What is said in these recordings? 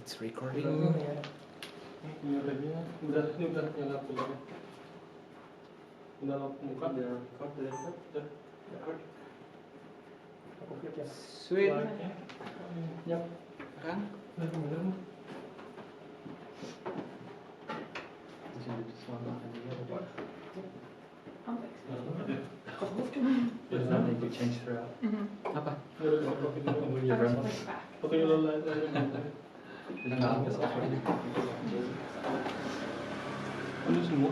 It's recording. Udah nyala filmnya. Udah muka dia record dia record. Oke ya. Sweet. Yap. Kan? Bener. There's nothing to change throughout. Apa? Oke, lo semua.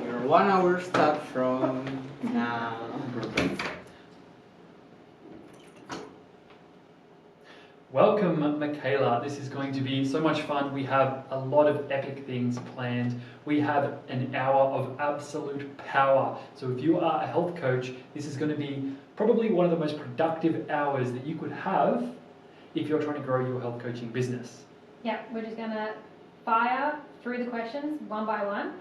You're 1 hour start from now. Welcome, Michaela. This is going to be so much fun. We have a lot of epic things planned. We have an hour of absolute power. So if you are a health coach, this is going to be probably one of the most productive hours that you could have if you're trying to grow your health coaching business. Yeah, we're just going to fire through the questions one by one.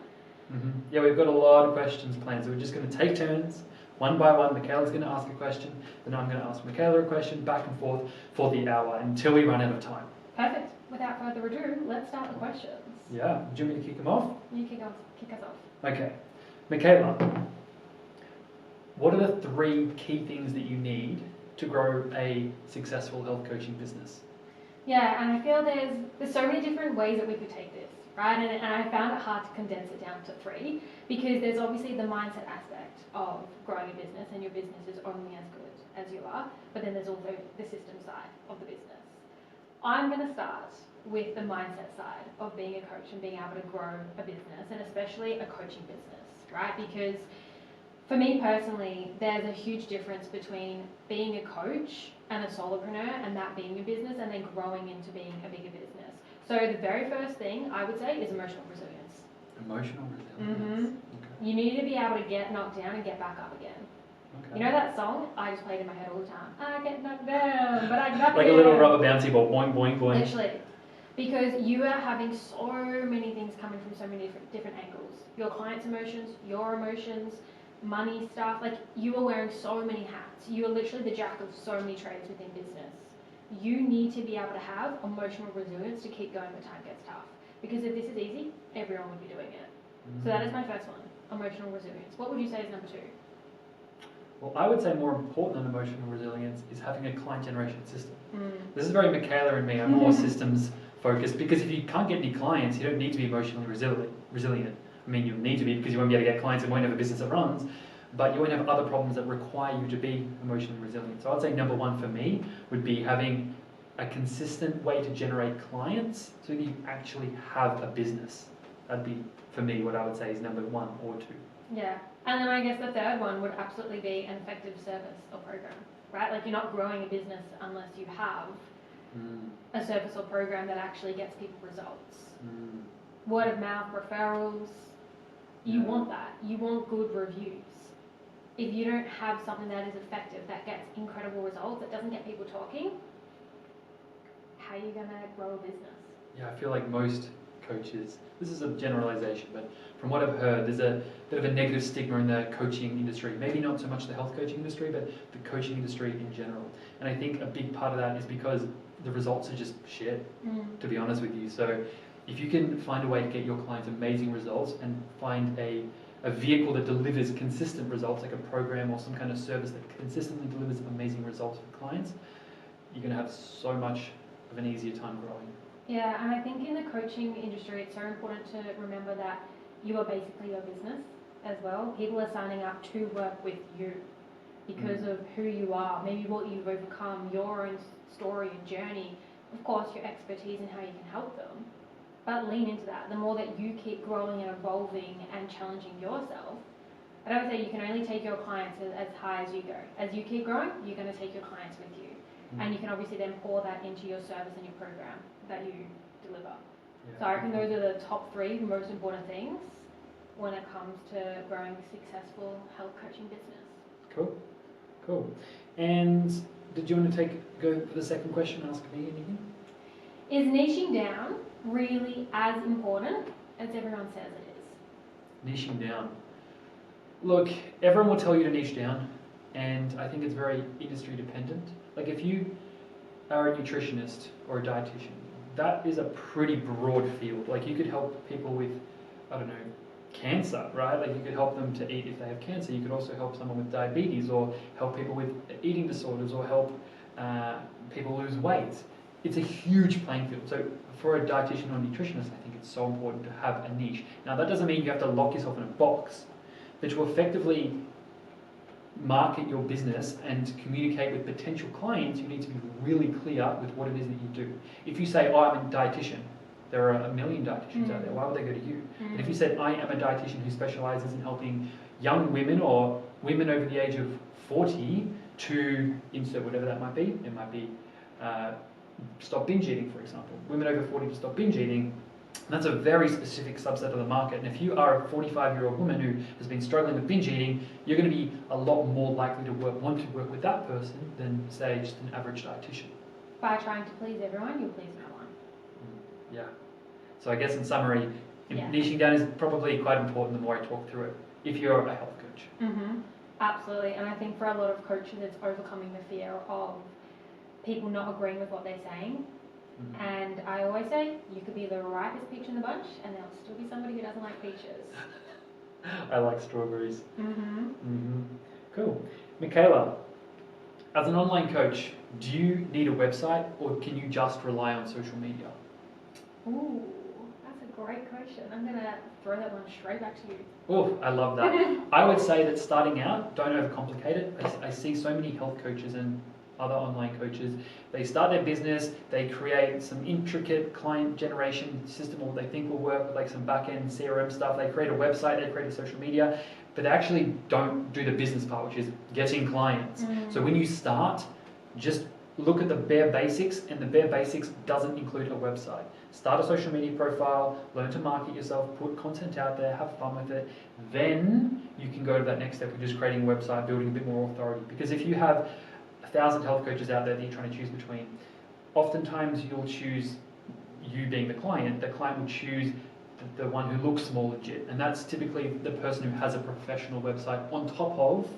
Yeah, we've got a lot of questions planned. So we're just going to take turns. One by one, Michaela's going to ask a question, then I'm going to ask Michaela a question, back and forth for the hour until we run out of time. Perfect. Without further ado, let's start the questions. Yeah, do you want me to kick them off? You kick us off. Okay. Michaela, what are the 3 key things that you need to grow a successful health coaching business? Yeah, and I feel there's so many different ways that we could take this, right? And I found it hard to condense it down to 3 because there's obviously the mindset aspect of growing a business, and your business is only as good as you are, but then there's also the system side of the business. I'm going to start with the mindset side of being a coach and being able to grow a business, and especially a coaching business, right? Because for me personally, there's a huge difference between being a coach and a solopreneur and that being a business and then growing into being a bigger business. So the very first thing I would say is emotional resilience. Emotional resilience. You need to be able to get knocked down and get back up again. Okay. You know that song I just played in my head all the time? I get knocked down, but I get up like again. a little rubber bouncy ball, boing, boing, boing. Literally. Because you are having so many things coming from so many different angles. Your client's emotions, your emotions, money stuff. Like, you are wearing so many hats. You are literally the jack of so many trades within business. You need to be able to have emotional resilience to keep going when time gets tough. Because if this is easy, everyone would be doing it. So that is my first one, emotional resilience. What would you say is number 2? Well, I would say more important than emotional resilience is having a client generation system. This is very Michaela and me. I'm more systems focused, because if you can't get any clients, you don't need to be emotionally resilient. I mean, you'll need to be, because you won't be able to get clients and won't have a business that runs, but you won't have other problems that require you to be emotionally resilient. So I'd say number 1 for me would be having a consistent way to generate clients so that you actually have a business. That'd be, for me, what I would say is number 1 or 2. Yeah, and then I guess the third one would absolutely be an effective service or program, right? Like, you're not growing a business unless you have a service or program that actually gets people results. Word of mouth, referrals, you want that. You want good reviews. If you don't have something that is effective, that gets incredible results, that doesn't get people talking, how are you going to grow a business? Yeah, I feel like most coaches, this is a generalization, but from what I've heard, there's a bit of a negative stigma in the coaching industry. Maybe not so much the health coaching industry, but the coaching industry in general. And I think a big part of that is because the results are just shit, to be honest with you. So if you can find a way to get your clients amazing results and find a vehicle that delivers consistent results, like a program or some kind of service that consistently delivers amazing results for clients, you're going to have so much of an easier time growing. Yeah, and I think in the coaching industry, it's so important to remember that you are basically your business as well. People are signing up to work with you because of who you are, maybe what you've overcome, your own story and journey, of course, your expertise and how you can help them. But lean into that. The more that you keep growing and evolving and challenging yourself, I don't say you can only take your clients as high as you go. As you keep growing, you're going to take your clients with you. And you can obviously then pour that into your service and your program that you deliver. Yeah. So I reckon those are the top 3 most important things when it comes to growing a successful health coaching business. Cool. And did you want to go for the second question and ask me anything? Is niching down really as important as everyone says it is? Niching down. Look, everyone will tell you to niche down, and I think it's very industry dependent. Like, if you are a nutritionist or a dietitian, that is a pretty broad field. Like you could help people with, I don't know, cancer, right? Like you could help them to eat if they have cancer. You could also help someone with diabetes, or help people with eating disorders, or help people lose weight. It's a huge playing field. So for a dietitian or nutritionist, I think it's so important to have a niche. Now that doesn't mean you have to lock yourself in a box, but to effectively market your business and communicate with potential clients, you need to be really clear with what it is that you do. If you say, oh, I'm a dietitian, there are a million dietitians out there. Why would they go to you? But if you said, I am a dietitian who specializes in helping young women or women over the age of 40 to insert whatever that might be. It might be stop binge eating, for example. Women over 40 to stop binge eating. That's a very specific subset of the market. And if you are a 45-year-old woman who has been struggling with binge eating, you're going to be a lot more likely to want to work with that person than, say, just an average dietitian. By trying to please everyone, you'll please no one. Yeah. So I guess in summary, Yeah. niching down is probably quite important the more I talk through it, if you're a health coach. Absolutely. And I think for a lot of coaches, it's overcoming the fear of people not agreeing with what they're saying. And I always say, you could be the ripest peach in the bunch, and there'll still be somebody who doesn't like peaches. I like strawberries. Cool. Michaela, as an online coach, do you need a website, or can you just rely on social media? Ooh, that's a great question. I'm going to throw that one straight back to you. Oh, I love that. I would say that starting out, don't overcomplicate it. I see so many health coaches and other online coaches, they start their business, they create some intricate client generation system or what they think will work with like some back-end CRM stuff, they create a website, they create a social media, but they actually don't do the business part, which is getting clients. So when you start, just look at the bare basics, and the bare basics doesn't include a website. Start a social media profile, learn to market yourself, put content out there, have fun with it, then you can go to that next step of just creating a website, building a bit more authority. Because if you have 1,000 health coaches out there that you're trying to choose between, oftentimes you'll choose, you being the client will choose the one who looks more legit, and that's typically the person who has a professional website on top of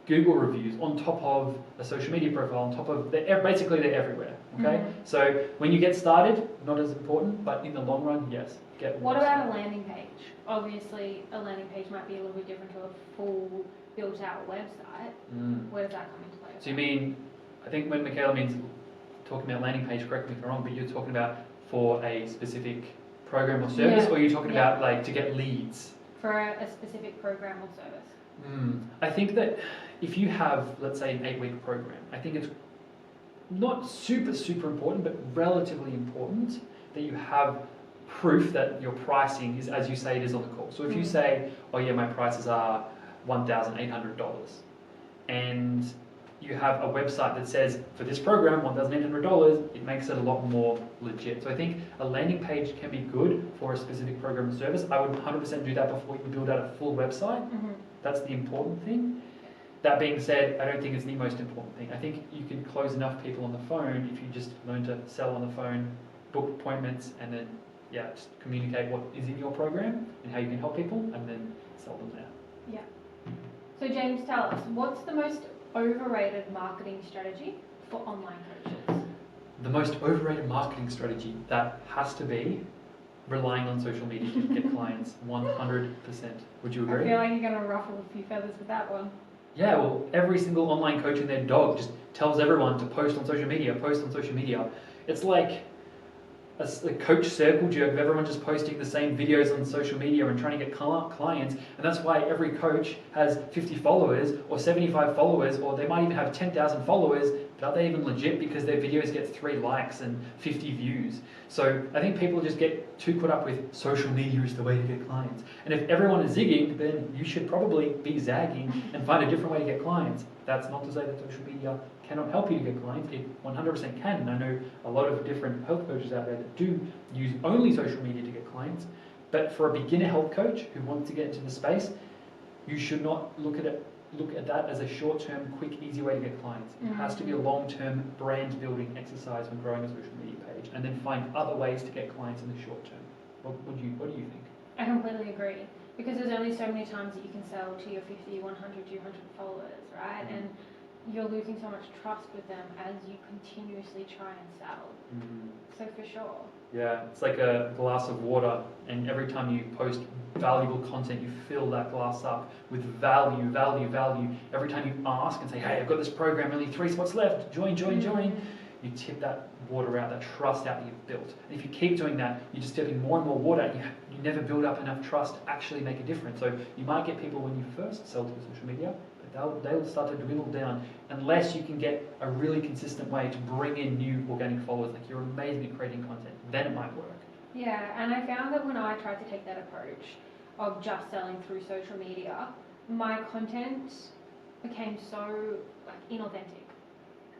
Google reviews, on top of a social media profile, on top of, basically they're everywhere, okay? So when you get started, not as important, but in the long run, yes. What about a landing page? Obviously, a landing page might be a little bit different to a full built-out website. Where does that come into play? So you mean, I think when Michaela means talking about landing page, correct me if I'm wrong, but you're talking about for a specific program or service, or you're talking about like to get leads? For a specific program or service. I think that if you have, let's say, an 8-week program, I think it's not super important, but relatively important that you have proof that your pricing is as you say it is on the call. So if you say, oh yeah, my prices are $1,800, and you have a website that says for this program $1,800, it makes it a lot more legit. So I think a landing page can be good for a specific program or service. I would 100% do that before you build out a full website. That's the important thing. That being said, I don't think it's the most important thing. I think you can close enough people on the phone if you just learn to sell on the phone, book appointments, and then just communicate what is in your program and how you can help people, and then sell them there. So James, tell us, what's the most overrated marketing strategy for online coaches? The most overrated marketing strategy, that has to be relying on social media to get clients 100%. Would you agree? I feel like you're going to ruffle a few feathers with that one. Yeah, well, every single online coach and their dog just tells everyone to post on social media, post on social media. It's like a coach circle jerk of everyone just posting the same videos on social media and trying to get clients, and that's why every coach has 50 followers or 75 followers, or they might even have 10,000 followers, but are they even legit because their videos get 3 likes and 50 views? So I think people just get too caught up with social media is the way to get clients. And if everyone is zigging, then you should probably be zagging and find a different way to get clients. That's not to say that social media cannot help you to get clients. It 100% can. And I know a lot of different health coaches out there that do use only social media to get clients. But for a beginner health coach who wants to get into the space, you should not look at that as a short-term, quick, easy way to get clients. It has to be a long-term brand-building exercise when growing a social media page, and then find other ways to get clients in the short term. What do you think? I completely agree. Because there's only so many times that you can sell to your 50, 100, 200 followers, right? And you're losing so much trust with them as you continuously try and sell. So for sure. Yeah, it's like a glass of water, and every time you post valuable content, you fill that glass up with value, value, value. Every time you ask and say, hey, I've got this program, only 3 spots left, join, join, you tip that water out, that trust out that you've built. And if you keep doing that, you're just tipping more and more water, and you never build up enough trust to actually make a difference. So you might get people when you first sell to social media, but they'll start to dwindle down unless you can get a really consistent way to bring in new organic followers. Like, you're amazing at creating content, then it might work. Yeah, and I found that when I tried to take that approach of just selling through social media, my content became so inauthentic.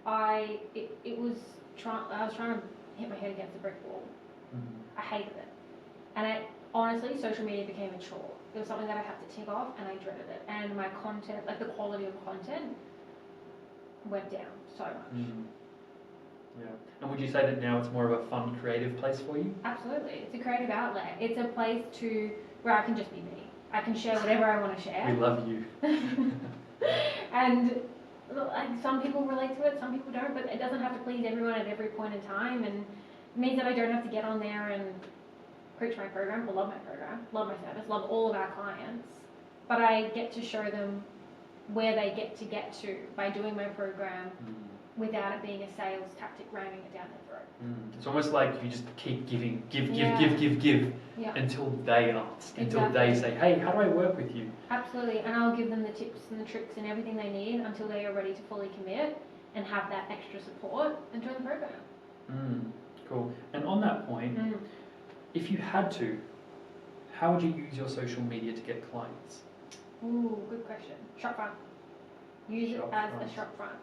I was trying to hit my head against a brick wall. I hated it, and honestly, social media became a chore. It was something that I had to tick off, and I dreaded it. And my content, the quality of content, went down so much. Yeah. And would you say that now it's more of a fun, creative place for you? Absolutely, it's a creative outlet. It's a place where I can just be me. I can share whatever I want to share. We love you. And some people relate to it, some people don't, but it doesn't have to please everyone at every point in time, and it means that I don't have to get on there and preach my program, love my program, love my service, love all of our clients, but I get to show them where they get to by doing my program without it being a sales tactic ramming it down their throat. It's almost like you just keep giving, give Yeah. until they ask, until Exactly. they say, hey, how do I work with you? Absolutely, and I'll give them the tips and the tricks and everything they need until they are ready to fully commit and have that extra support and join the program. Cool. And on that point, if you had to, how would you use your social media to get clients? Ooh, good question. Shop front. Use it Shop as front. a shop front.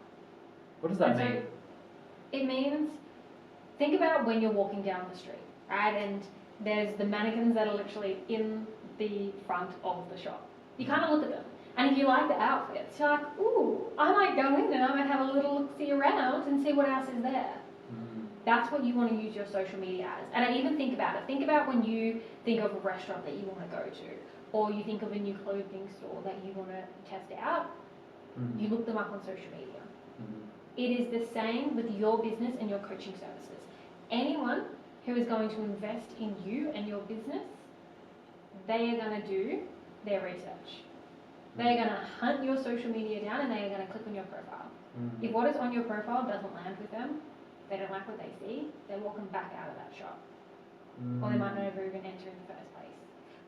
What does that And so mean? it means, think about when you're walking down the street, right? And there's the mannequins that are literally in the front of the shop. You kind of look at them. And if you like the outfits, you're like, ooh, I might go in and I might have a little look-see around and see what else is there. That's what you want to use your social media as. And I even think about it. Think about when you think of a restaurant that you want to go to, or you think of a new clothing store that you want to test out. You look them up on social media. It is the same with your business and your coaching services. Anyone who is going to invest in you and your business, they are going to do their research. They are going to hunt your social media down, and they are going to click on your profile. If what is on your profile doesn't land with them, they don't like what they see, they're walking back out of that shop. Or they might never even enter in the first place.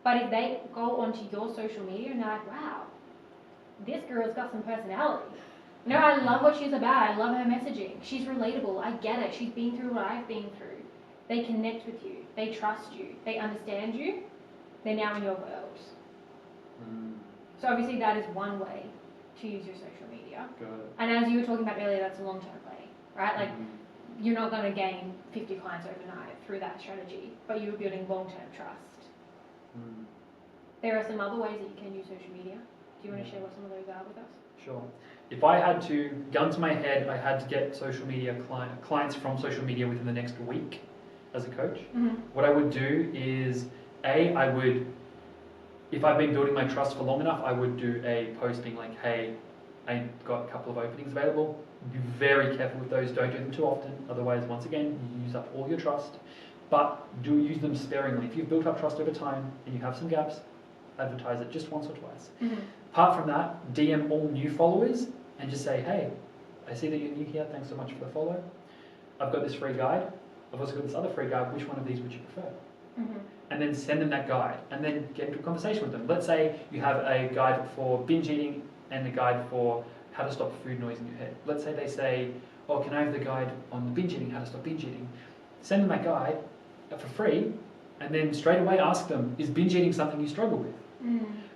But if they go onto your social media and they're like, wow, this girl's got some personality. You know, I love what she's about. I love her messaging. She's relatable. I get it. She's been through what I've been through. They connect with you. They trust you. They understand you. They're now in your world. So obviously that is one way to use your social media. Got it. And as you were talking about earlier, that's a long-term play, right? Like, you're not going to gain 50 clients overnight through that strategy, but you're building long-term trust. There are some other ways that you can use social media. Do you want to share what some of those are with us? Sure. If I had to, gun to my head, I had to get social media clients from social media within the next week as a coach, what I would do is, I would, if I've been building my trust for long enough, I would do a post being like, hey, I got a couple of openings available. Be very careful with those. Don't do them too often. Otherwise, once again, you use up all your trust. But do use them sparingly. If you've built up trust over time and you have some gaps, advertise it just once or twice. Apart from that, DM all new followers and just say, hey, I see that you're new here. Thanks so much for the follow. I've got this free guide. I've also got this other free guide. Which one of these would you prefer? And then send them that guide and then get into a conversation with them. Let's say you have a guide for binge eating and a guide for how to stop food noise in your head. Let's say they say, oh, can I have the guide on binge eating, how to stop binge eating? Send them that guide for free and then straight away ask them, is binge eating something you struggle with?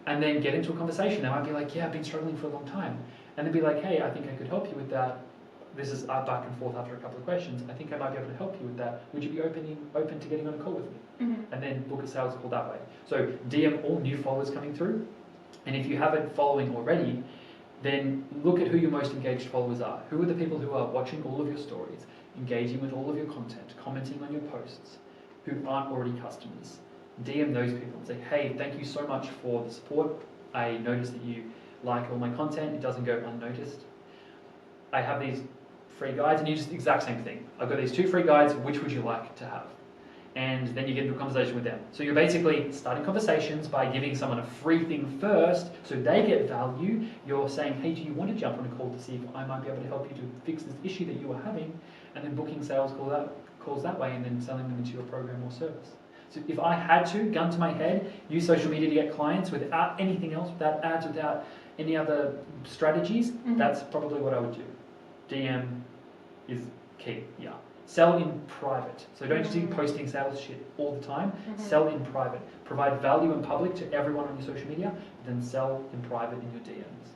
And then get into a conversation. They might be like, yeah, I've been struggling for a long time. And then be like, hey, I think I could help you with that. This is back and forth after a couple of questions. I think I might be able to help you with that. Would you be open to getting on a call with me? And then book a sales call that way. So DM all new followers coming through. And if you haven't following already, then look at who your most engaged followers are. Who are the people who are watching all of your stories, engaging with all of your content, commenting on your posts, who aren't already customers? DM those people and say, hey, thank you so much for the support. I noticed that you like all my content. It doesn't go unnoticed. I have these free guides, and you just exact same thing. I've got these 2 free guides, which would you like to have? And then you get into a conversation with them. So you're basically starting conversations by giving someone a free thing first, so they get value. You're saying, hey, do you want to jump on a call to see if I might be able to help you to fix this issue that you are having? And then booking sales calls that way, and then selling them into your program or service. So if I had to, gun to my head, use social media to get clients without anything else, without ads, without any other strategies, that's probably what I would do. DM is key, yeah. Sell in private. So don't just be posting sales shit all the time. Sell in private. Provide value in public to everyone on your social media, then sell in private in your DMs.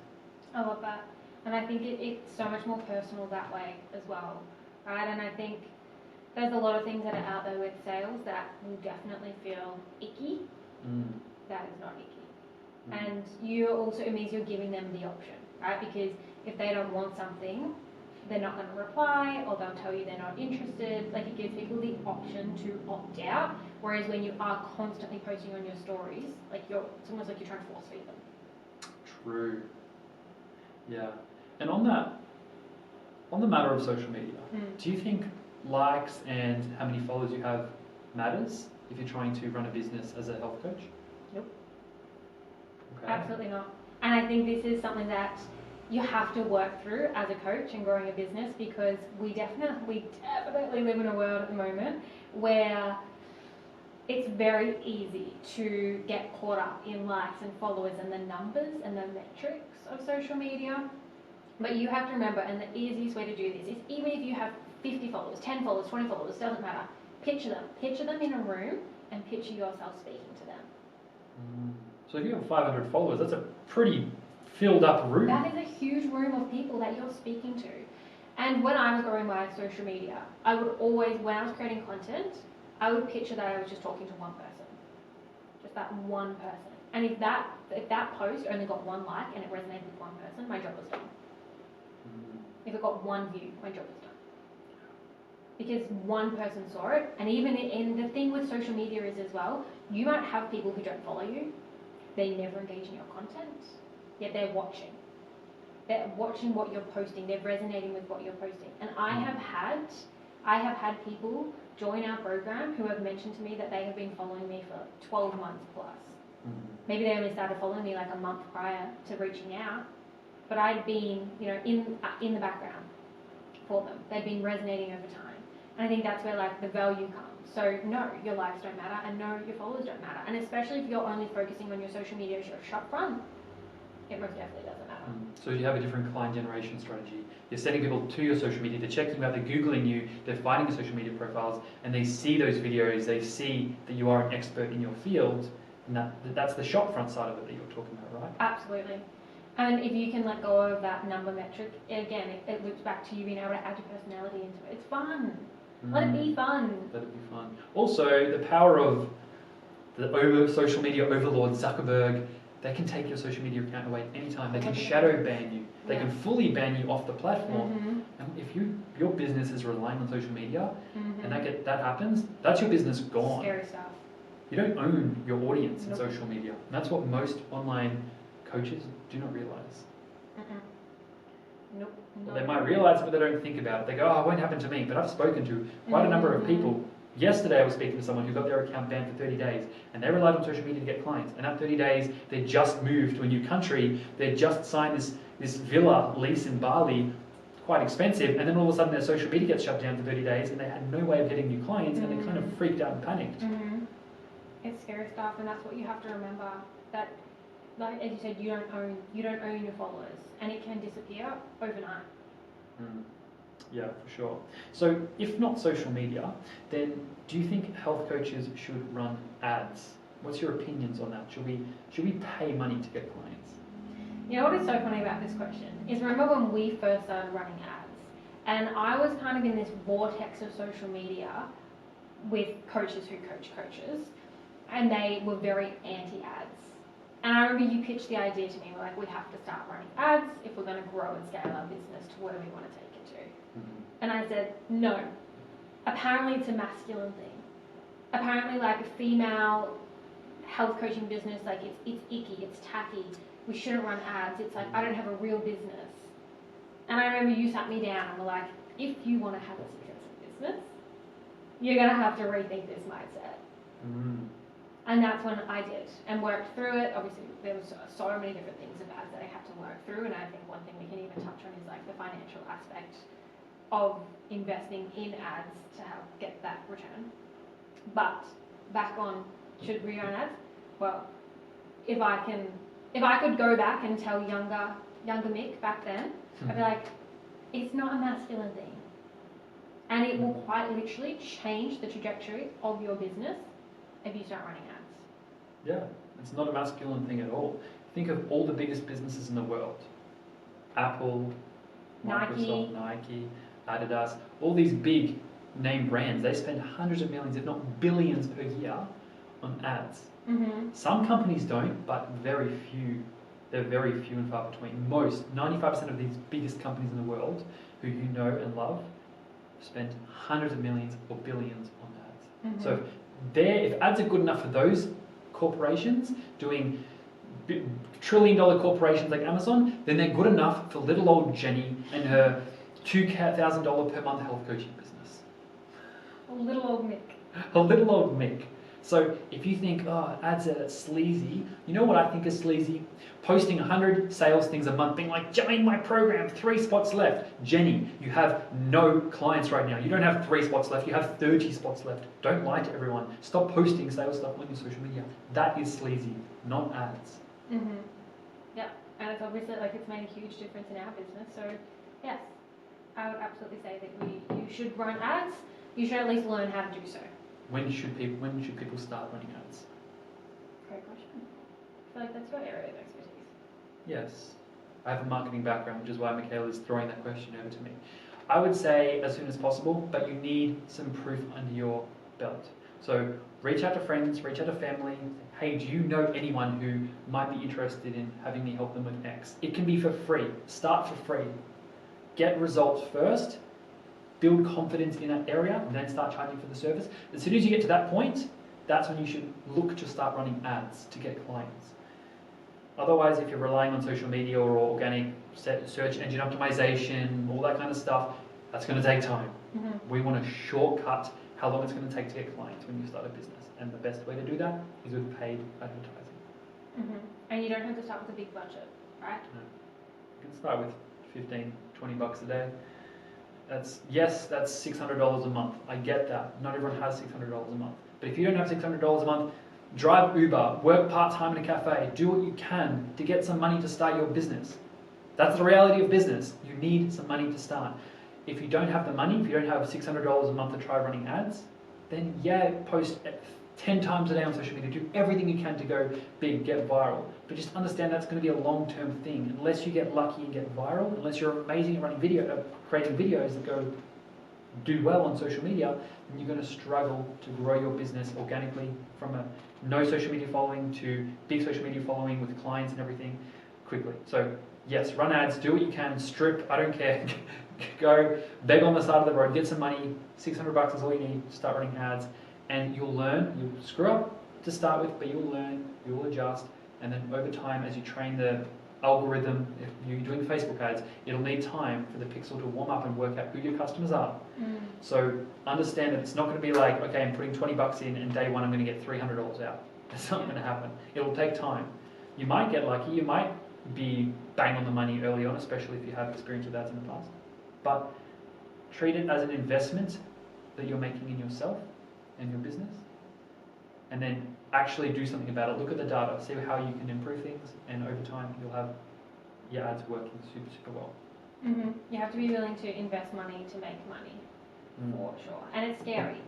I love that. And I think it's so much more personal that way as well, right? And I think there's a lot of things that are out there with sales that will definitely feel icky. That is not icky. And it means you're giving them the option, right? Because if they don't want something, they're not going to reply, or they'll tell you they're not interested. Like, it gives people the option to opt out. Whereas when you are constantly posting on your stories, it's almost like you're trying to force feed them. True. Yeah. And on the matter of social media, do you think likes and how many followers you have matters if you're trying to run a business as a health coach? Nope. Okay. Absolutely not. And I think this is something that you have to work through as a coach and growing a business, because we definitely live in a world at the moment where it's very easy to get caught up in likes and followers and the numbers and the metrics of social media. But you have to remember, and the easiest way to do this is, even if you have 50 followers, 10 followers, 20 followers, doesn't matter. Picture them. Picture them in a room and picture yourself speaking to them. So if you have 500 followers, that's a pretty filled up room. That is a huge room of people that you're speaking to. And when I was growing my social media, I would always, when I was creating content, I would picture that I was just talking to one person. Just that one person. And if that post only got 1 like and it resonated with one person, my job was done. If it got 1 view, my job was done. Because one person saw it. And even in the thing with social media is as well, you might have people who don't follow you. They never engage in your content. Yet they're watching. They're watching what you're posting. They're resonating with what you're posting. And I have had people join our program who have mentioned to me that they have been following me for 12 months plus. Maybe they only started following me like a month prior to reaching out, but I'd been, in the background for them. They'd been resonating over time. And I think that's where the value comes. So no, your likes don't matter, and no, your followers don't matter. And especially if you're only focusing on your social media as your shop front, it most definitely doesn't matter. So you have a different client generation strategy. You're sending people to your social media, they're checking you out, they're Googling you, they're finding your social media profiles, and they see those videos, they see that you are an expert in your field, and that's the shop front side of it that you're talking about, right? Absolutely. And if you can let go of that number metric, again, it loops back to you being able to add your personality into it. It's fun. Let it be fun. Let it be fun. Also, the power of the social media overlord Zuckerberg. They can take your social media account away anytime. They can shadow ban you. They can fully ban you off the platform. And if your business is relying on social media, and that happens, that's your business gone. Scary stuff. You don't own your audience in social media. And that's what most online coaches do not realize. Nope. Well, they might realize it, but they don't think about it. They go, oh, it won't happen to me. But I've spoken to quite a number of people. Yesterday I was speaking to someone who got their account banned for 30 days, and they relied on social media to get clients. And that 30 days, they just moved to a new country. They just signed this villa lease in Bali, quite expensive, and then all of a sudden their social media gets shut down for 30 days, and they had no way of getting new clients, and they kind of freaked out and panicked. It's scary stuff, and that's what you have to remember. That, like as you said, you don't own your followers, and it can disappear overnight. Yeah, for sure. So if not social media, then do you think health coaches should run ads? What's your opinions on that? Should we pay money to get clients? You know what is so funny about this question is, remember when we first started running ads, and I was kind of in this vortex of social media with coaches who coach coaches, and they were very anti-ads. And I remember you pitched the idea to me, we're like, we have to start running ads if we're going to grow and scale our business to where we want to take it to. And I said, no. Apparently it's a masculine thing. Apparently like a female health coaching business, like it's icky, it's tacky. We shouldn't run ads. It's like, I don't have a real business. And I remember you sat me down and were like, if you want to have a successful business, you're going to have to rethink this mindset. Mm. And that's when I did and worked through it. Obviously, there was so many different things of ads that I had to work through. And I think one thing we can even touch on is like the financial aspect of investing in ads to help get that return. But back on, should we run ads? Well, if I could go back and tell younger Mick back then, I'd be like, it's not a masculine thing. And it will quite literally change the trajectory of your business if you start running ads. Yeah, it's not a masculine thing at all. Think of all the biggest businesses in the world. Apple, Microsoft, Nike, Adidas, all these big name brands, they spend hundreds of millions, if not billions per year on ads. Mm-hmm. Some companies don't, but very few. They're very few and far between. Most, 95% of these biggest companies in the world, who you know and love, spend hundreds of millions or billions on ads. Mm-hmm. So if ads are good enough for those corporations doing trillion-dollar corporations like Amazon, then they're good enough for little old Jenny and her $2,000 per month health coaching business. A little old Mick. A little old Mick. So if you think, oh, ads are sleazy, you know what I think is sleazy? Posting 100 sales things a month, being like, join my program, 3 spots left. Jenny, you have no clients right now. You don't have 3 spots left, you have 30 spots left. Don't lie to everyone. Stop posting sales stuff on your social media. That is sleazy, not ads. Mm-hmm. Yeah, and it's obviously like it's made a huge difference in our business. So yes, I would absolutely say that you should run ads. You should at least learn how to do so. When should people start running ads? Great question. I feel like that's your area of expertise. Yes. I have a marketing background, which is why Michaela is throwing that question over to me. I would say as soon as possible, but you need some proof under your belt. So reach out to friends, reach out to family. Hey, do you know anyone who might be interested in having me help them with X? It can be for free. Start for free. Get results first. Build confidence in that area, and then start charging for the service. As soon as you get to that point, that's when you should look to start running ads to get clients. Otherwise, if you're relying on social media or organic search engine optimization, all that kind of stuff, that's going to take time. Mm-hmm. We want to shortcut how long it's going to take to get clients when you start a business. And the best way to do that is with paid advertising. Mm-hmm. And you don't have to start with a big budget, right? No. You can start with 15, 20 bucks a day. That's $600 a month. I get that. Not everyone has $600 a month. But if you don't have $600 a month, drive Uber, work part-time in a cafe, do what you can to get some money to start your business. That's the reality of business. You need some money to start. If you don't have the money, if you don't have $600 a month to try running ads, then yeah, post 10 times a day on social media. Do everything you can to go big, get viral. But just understand that's going to be a long-term thing. Unless you get lucky and get viral, unless you're amazing at running creating videos that do well on social media, then you're going to struggle to grow your business organically from a no social media following to big social media following with clients and everything quickly. So yes, run ads, do what you can, strip, I don't care. Go beg on the side of the road, get some money, $600 is all you need to start running ads, and you'll learn. You'll screw up to start with, but you'll learn, you'll adjust, and then over time as you train the algorithm, if you're doing Facebook ads, it'll need time for the pixel to warm up and work out who your customers are. Mm. So understand that it's not going to be like, okay, I'm putting 20 bucks in and day one I'm going to get $300 out. That's not going to happen. It'll take time. You might get lucky, you might be bang on the money early on, especially if you have experience with ads in the past. But treat it as an investment that you're making in yourself and your business, and then actually do something about it. Look at the data, see how you can improve things, and over time you'll have your ads working super, super well. Mm-hmm. You have to be willing to invest money to make money, for sure. And it's scary.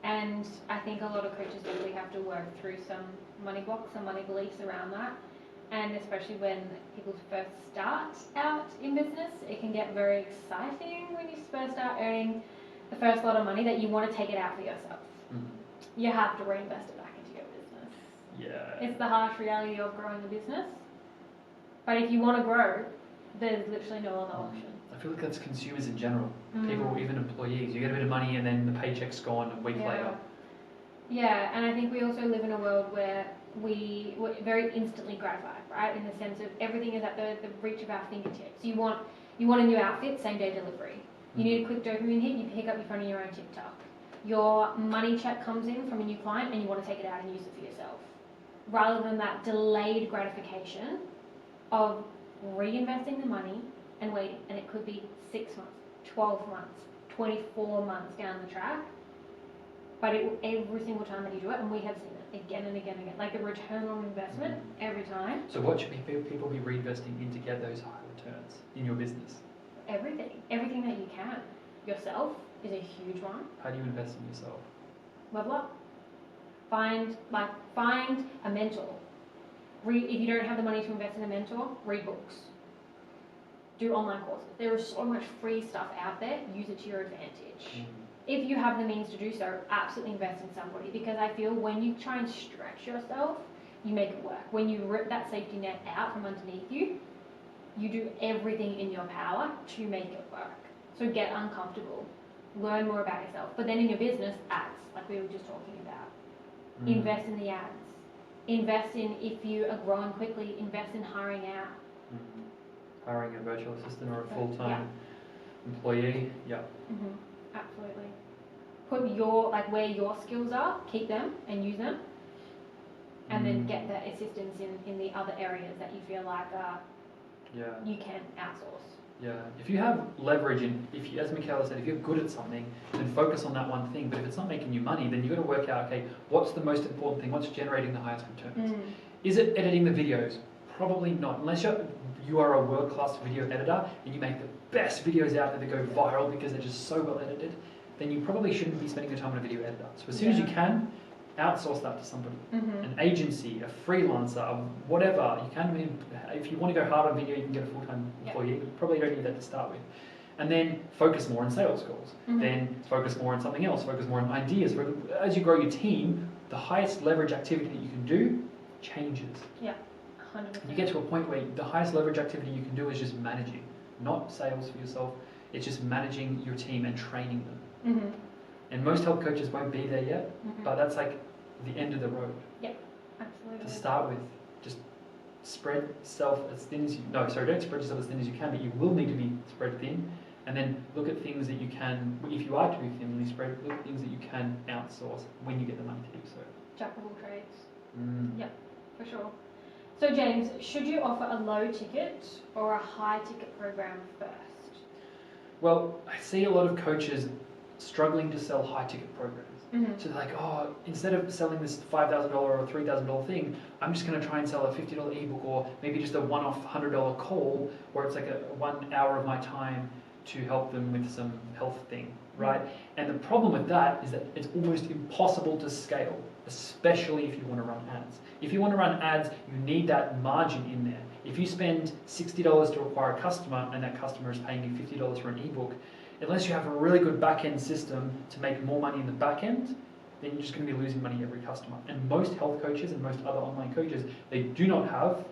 And I think a lot of coaches really have to work through some money blocks, some money beliefs around that. And especially when people first start out in business, it can get very exciting when you first start earning the first lot of money that you want to take it out for yourself. Mm. You have to reinvest it back into your business. Yeah. It's the harsh reality of growing a business. But if you want to grow, there's literally no other option. I feel like that's consumers in general. Mm. People, even employees. You get a bit of money and then the paycheck's gone a week later. Yeah, and I think we also live in a world where we're very instantly gratified, right? In the sense of everything is at the reach of our fingertips. You want You want a new outfit, same day delivery. You need a quick dopamine hit, you pick up your phone and you're on TikTok. Your money check comes in from a new client and you want to take it out and use it for yourself. Rather than that delayed gratification of reinvesting the money and waiting. And it could be 6 months, 12 months, 24 months down the track. But every single time that you do it, and we have seen it again and again and again, like the return on investment every time. So what should people be reinvesting in to get those high returns in your business? Everything that you can. Yourself is a huge one. How do you invest in yourself? Level up. Find a mentor. If you don't have the money to invest in a mentor, read books. Do online courses. There is so much free stuff out there. Use it to your advantage. If you have the means to do so, absolutely invest in somebody, because I feel when you try and stretch yourself, you make it work. When you rip that safety net out from underneath you, you do everything in your power to make it work. So get uncomfortable. Learn more about yourself. But then in your business, ads, like we were just talking about. Invest in the ads. Invest in, if you are growing quickly, invest in hiring out. Hiring a virtual assistant or a full-time employee. Yeah. Absolutely. Put where your skills are, keep them and use them. And then get the assistance in the other areas that you feel like you can outsource. Yeah, if you have leverage and if you, as Michaela said, if you're good at something, then focus on that one thing. But if it's not making you money, then you've got to work out, okay, what's the most important thing? What's generating the highest returns? Is it editing the videos? Probably not. Unless you are a world-class video editor and you make the best videos out there that go viral because they're just so well edited, then you probably shouldn't be spending your time on a video editor. So as soon as you can, outsource that to somebody. An agency, a freelancer, whatever. You can, if you want to go hard on video, you can get a full-time employee, but you probably don't need that to start with. And then focus more on sales goals. Then focus more on something else, focus more on ideas. As you grow your team, the highest leverage activity that you can do changes. Yeah, 100%. You get to a point where the highest leverage activity you can do is just managing, not sales for yourself. It's just managing your team and training them. And most health coaches won't be there yet, but that's like the end of the road. Yep, absolutely. To start with, just spread yourself as thin as you... No, sorry, don't spread yourself as thin as you can, but you will need to be spread thin. And then look at things that you can, if you are too thinly spread, look at things that you can outsource when you get the money to do so. Jack of all trades. Yep, for sure. So James, should you offer a low ticket or a high ticket program first? Well, I see a lot of coaches struggling to sell high ticket programs. So they're like, oh, instead of selling this $5,000 or $3,000 thing, I'm just going to try and sell a $50 ebook or maybe just a one-off $100 call where it's like a 1 hour of my time to help them with some health thing, right? And the problem with that is that it's almost impossible to scale, especially if you want to run ads. If you want to run ads, you need that margin in there. If you spend $60 to acquire a customer and that customer is paying you $50 for an ebook, unless you have a really good back-end system to make more money in the back end, then you're just going to be losing money every customer. And most health coaches and most other online coaches, they do not have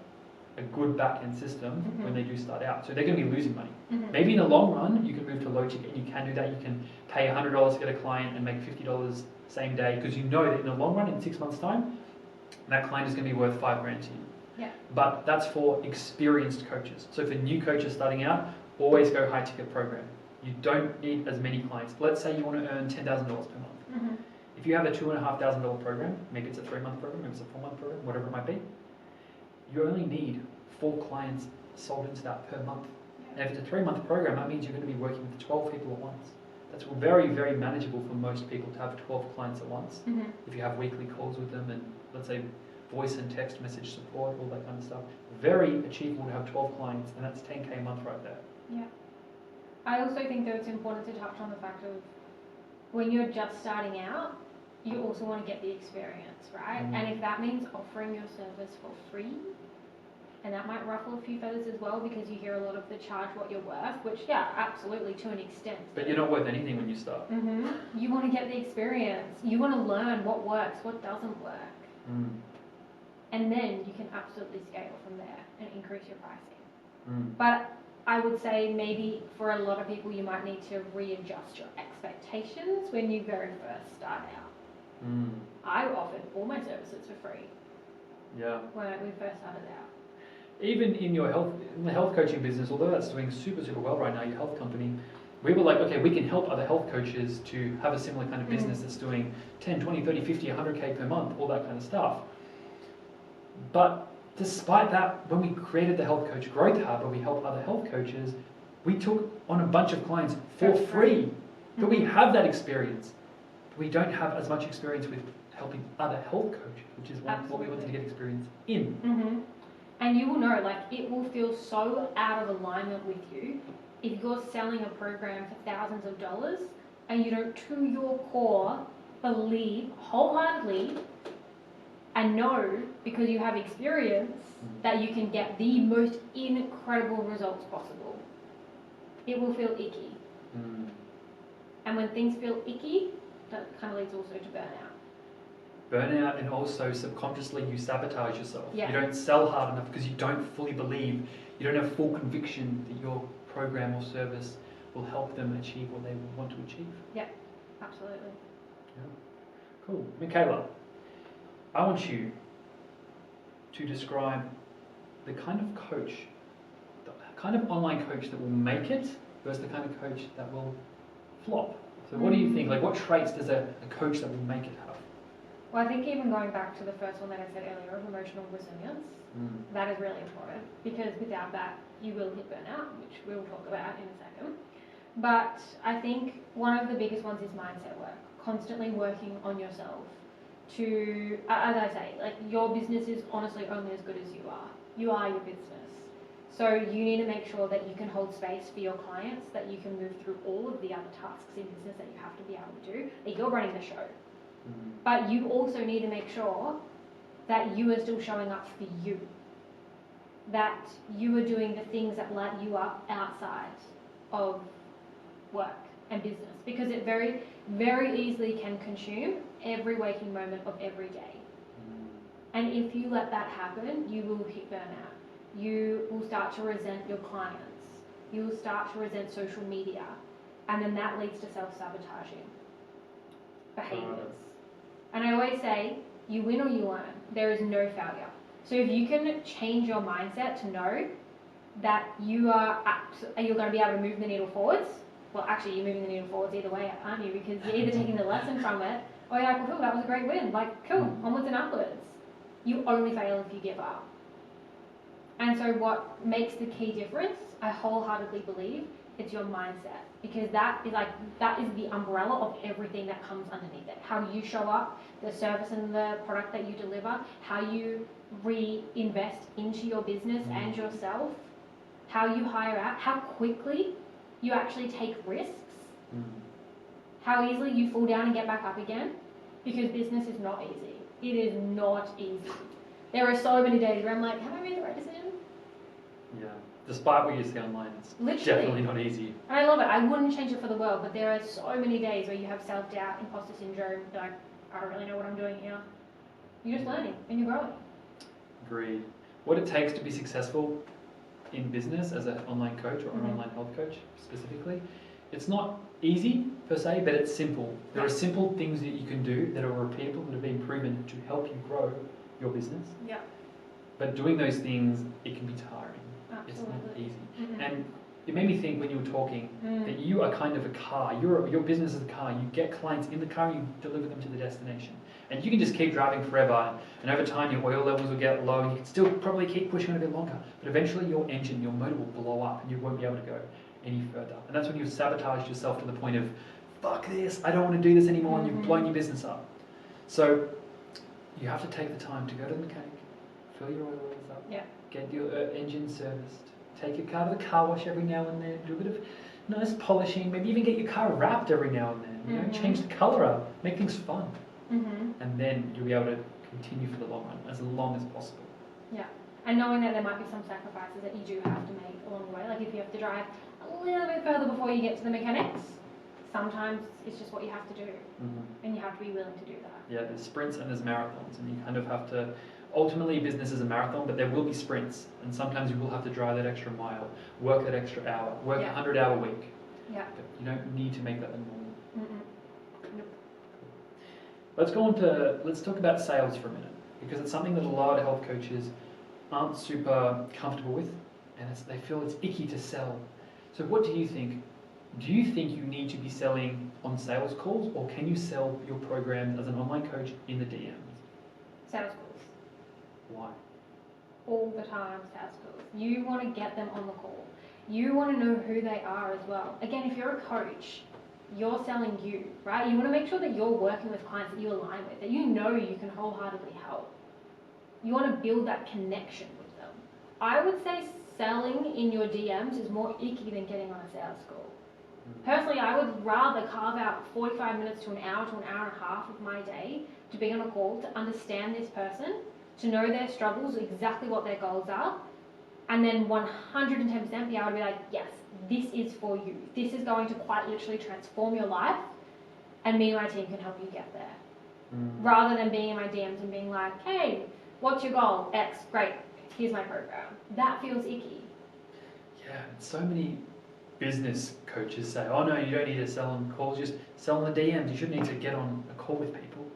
a good back-end system when they do start out. So they're going to be losing money. Maybe in the long run, you can move to low ticket and you can do that. You can pay $100 to get a client and make $50 same day because you know that in the long run, in 6 months' time, that client is going to be worth $5,000 to you. Yeah. But that's for experienced coaches. So for new coaches starting out, always go high ticket program. You don't need as many clients. Let's say you want to earn $10,000 per month. If you have a $2,500 program, maybe it's a 3-month program, maybe it's a 4-month program, whatever it might be, you only need 4 clients sold into that per month. And if it's a 3-month program, that means you're going to be working with 12 people at once. That's very, very manageable for most people to have 12 clients at once. If you have weekly calls with them and let's say voice and text message support, all that kind of stuff. Very achievable to have 12 clients, and that's $10K a month right there. Yeah. I also think that it's important to touch on the fact of when you're just starting out, you also want to get the experience, right? And if that means offering your service for free, and that might ruffle a few feathers as well because you hear a lot of the charge what you're worth, which, yeah, absolutely to an extent. But you're not worth anything when you start. You want to get the experience. You want to learn what works, what doesn't work. And then you can absolutely scale from there and increase your pricing. But I would say maybe for a lot of people you might need to readjust your expectations when you very first start out. I offered all my services for free when we first started out. even in the health coaching business, although that's doing super, super well right now, your health company, we were like, okay, we can help other health coaches to have a similar kind of business that's doing 10, 20, 30, 50, 100K per month, all that kind of stuff. But despite that, when we created the Health Coach Growth Hub, where we help other health coaches, we took on a bunch of clients for free. But we have that experience. But we don't have as much experience with helping other health coaches, which is what we wanted to get experience in. Mm-hmm. And you will know, like, it will feel so out of alignment with you if you're selling a program for thousands of dollars and you don't, to your core, believe wholeheartedly and know, because you have experience, that you can get the most incredible results possible. It will feel icky. And when things feel icky, that kind of leads also to burnout. Burnout, and also subconsciously you sabotage yourself. Yeah. You don't sell hard enough because you don't fully believe, you don't have full conviction that your program or service will help them achieve what they want to achieve. Yeah, absolutely. Yeah. Cool. Michaela, I want you to describe the kind of coach, the kind of online coach that will make it versus the kind of coach that will flop. So what do you think? Like, what traits does a coach that will make it have? Well, I think even going back to the first one that I said earlier of emotional resilience, that is really important, because without that, you will hit burnout, which we'll talk about in a second. But I think one of the biggest ones is mindset work, constantly working on yourself to, as I say, like, your business is honestly only as good as you are. You are your business. So you need to make sure that you can hold space for your clients, that you can move through all of the other tasks in business that you have to be able to do, that you're running the show. But you also need to make sure that you are still showing up for you, that you are doing the things that light you up outside of work and business, because it very, very easily can consume every waking moment of every day. And if you let that happen, you will hit burnout. You will start to resent your clients. You will start to resent social media. And then that leads to self-sabotaging behaviors. And I always say, you win or you learn. There is no failure. So if you can change your mindset to know that you're going to be able to move the needle forwards, well, actually, you're moving the needle forwards either way, aren't you? Because you're either taking the lesson from it, or you're like, well, cool, that was a great win. Like, cool, onwards and upwards. You only fail if you give up. And so what makes the key difference, I wholeheartedly believe, it's your mindset. Because that is the umbrella of everything that comes underneath it. How you show up, the service and the product that you deliver, how you reinvest into your business and yourself, how you hire out, how quickly you actually take risks, how easily you fall down and get back up again, because business is not easy. It is not easy. There are so many days where I'm like, have I made the right decision? Yeah. Despite what you see online, it's Literally. definitely not easy. And I love it. I wouldn't change it for the world, but there are so many days where you have self-doubt, imposter syndrome, like, I don't really know what I'm doing here. You're just learning and you're growing. Agreed. What it takes to be successful in business as an online coach or an online health coach specifically, it's not easy per se, but it's simple. There are simple things that you can do that are repeatable and have been proven to help you grow your business. Yeah. But doing those things, it can be tiring. Absolutely. It's not easy. And it made me think when you were talking that you are kind of a car. Your business is a car. You get clients in the car and you deliver them to the destination. And you can just keep driving forever, and over time your oil levels will get low, and you can still probably keep pushing it a bit longer. But eventually your engine, your motor will blow up, and you won't be able to go any further. And that's when you've sabotaged yourself to the point of, fuck this, I don't want to do this anymore, and you've blown your business up. So you have to take the time to go to the mechanic, fill your oil levels up, get your engine serviced, take your car to the car wash every now and then, do a bit of nice polishing, maybe even get your car wrapped every now and then, you know, change the colour up, make things fun. And then you'll be able to continue for the long run, as long as possible. Yeah, and knowing that there might be some sacrifices that you do have to make along the way, like if you have to drive a little bit further before you get to the mechanics, sometimes it's just what you have to do, and you have to be willing to do that. Yeah, there's sprints and there's marathons, and you kind of have to, ultimately business is a marathon, but there will be sprints, and sometimes you will have to drive that extra mile, work that extra hour, work a 100-hour week. Yeah. But you don't need to make that the norm. Nope. Let's talk about sales for a minute, because it's something that a lot of health coaches aren't super comfortable with, and they feel it's icky to sell. So what do you think? Do you think you need to be selling on sales calls, or can you sell your program as an online coach in the DMs? Sales calls. Why? All the time, sales calls. You want to get them on the call. You want to know who they are as well. Again, if you're a coach, you're selling you, right? You want to make sure that you're working with clients that you align with, that you know you can wholeheartedly help. You want to build that connection with them. I would say selling in your DMs is more icky than getting on a sales call. Personally, I would rather carve out 45 minutes to an hour and a half of my day to be on a call, to understand this person, to know their struggles, exactly what their goals are, and then 110% be able to be like, yes, this is for you. This is going to quite literally transform your life, and me and my team can help you get there. Rather than being in my DMs and being like, hey, what's your goal? X, great, here's my program. That feels icky. Yeah, so many business coaches say, oh no, you don't need to sell on calls, just sell on the DMs. You shouldn't need to get on a call with people.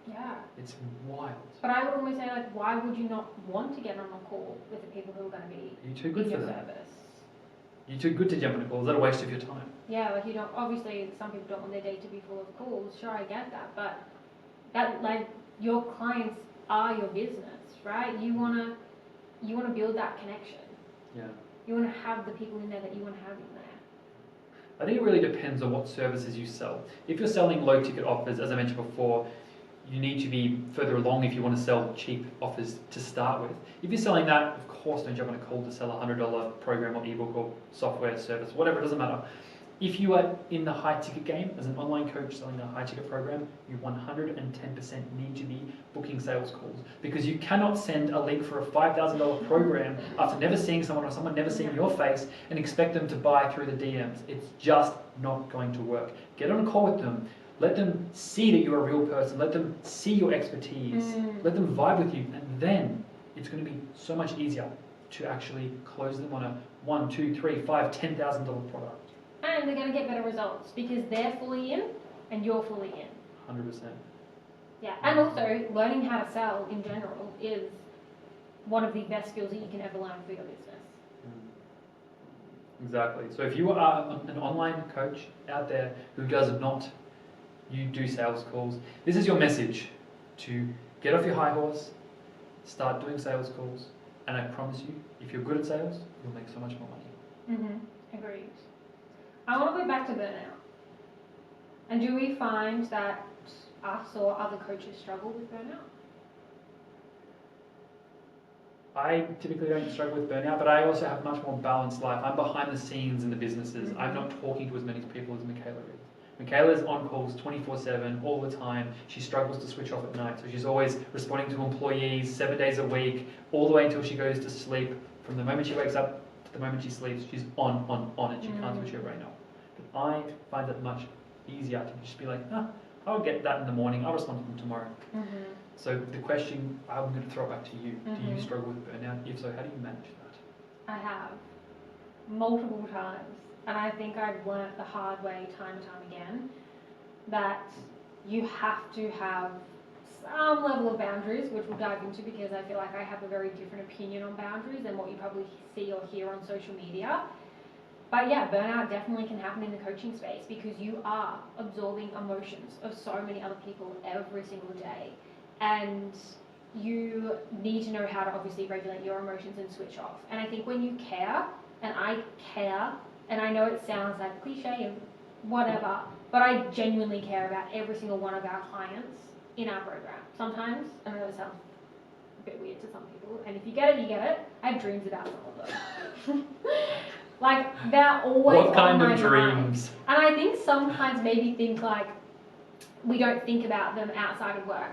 Yeah. It's wild. But I would always say, like, why would you not want to get on a call with the people who are going to be You're too good in for your that. service? You're too good to jump on a call. Is that a waste of your time? Yeah, like you don't. Obviously, some people don't want their day to be full of calls. Sure, I get that, but that, like, your clients are your business, right? You wanna build that connection. Yeah. You wanna have the people in there that you wanna have in there. I think it really depends on what services you sell. If you're selling low ticket offers, as I mentioned before, you need to be further along if you want to sell cheap offers to start with. If you're selling that, of course, don't jump on a call to sell a $100 program or ebook or software service, whatever, it doesn't matter. If you are in the high ticket game as an online coach selling a high ticket program, you 110% need to be booking sales calls, because you cannot send a link for a $5,000 program after never seeing someone or someone never seeing your face and expect them to buy through the DMs. It's just not going to work. Get on a call with them. Let them see that you're a real person. Let them see your expertise. Let them vibe with you, and then it's going to be so much easier to actually close them on a $1, $2, $3, $5, $10,000 product. And they're going to get better results because they're fully in and you're fully in. 100%. Yeah, and also learning how to sell in general is one of the best skills that you can ever learn for your business. Exactly. So if you are an online coach out there who does not do sales calls, this is your message: to get off your high horse, start doing sales calls, and I promise you, if you're good at sales, you'll make so much more money. Agreed. I want to go back to burnout. And do we find that us or other coaches struggle with burnout? I typically don't struggle with burnout, but I also have a much more balanced life. I'm behind the scenes in the businesses. I'm not talking to as many people as Michaela is. Michaela's on calls 24/7 all the time. She struggles to switch off at night, so she's always responding to employees 7 days a week, all the way until she goes to sleep. From the moment she wakes up to the moment she sleeps, she's on, and she can't switch her brain off. But I find it much easier to just be like, I'll get that in the morning, I'll respond to them tomorrow. So the question, I'm going to throw it back to you. Do you struggle with burnout? If so, how do you manage that? I have. Multiple times. And I think I've learnt the hard way time and time again that you have to have some level of boundaries, which we'll dive into because I feel like I have a very different opinion on boundaries than what you probably see or hear on social media. But yeah, burnout definitely can happen in the coaching space because you are absorbing emotions of so many other people every single day. And you need to know how to obviously regulate your emotions and switch off. And I think when you care, and I care, and I know it sounds like cliche and whatever, but I genuinely care about every single one of our clients in our program. Sometimes, I know it sounds a bit weird to some people, and if you get it, you get it. I have dreams about some of them. Like, they're always What kind on my of dreams? mind. And I think sometimes maybe think like we don't think about them outside of work.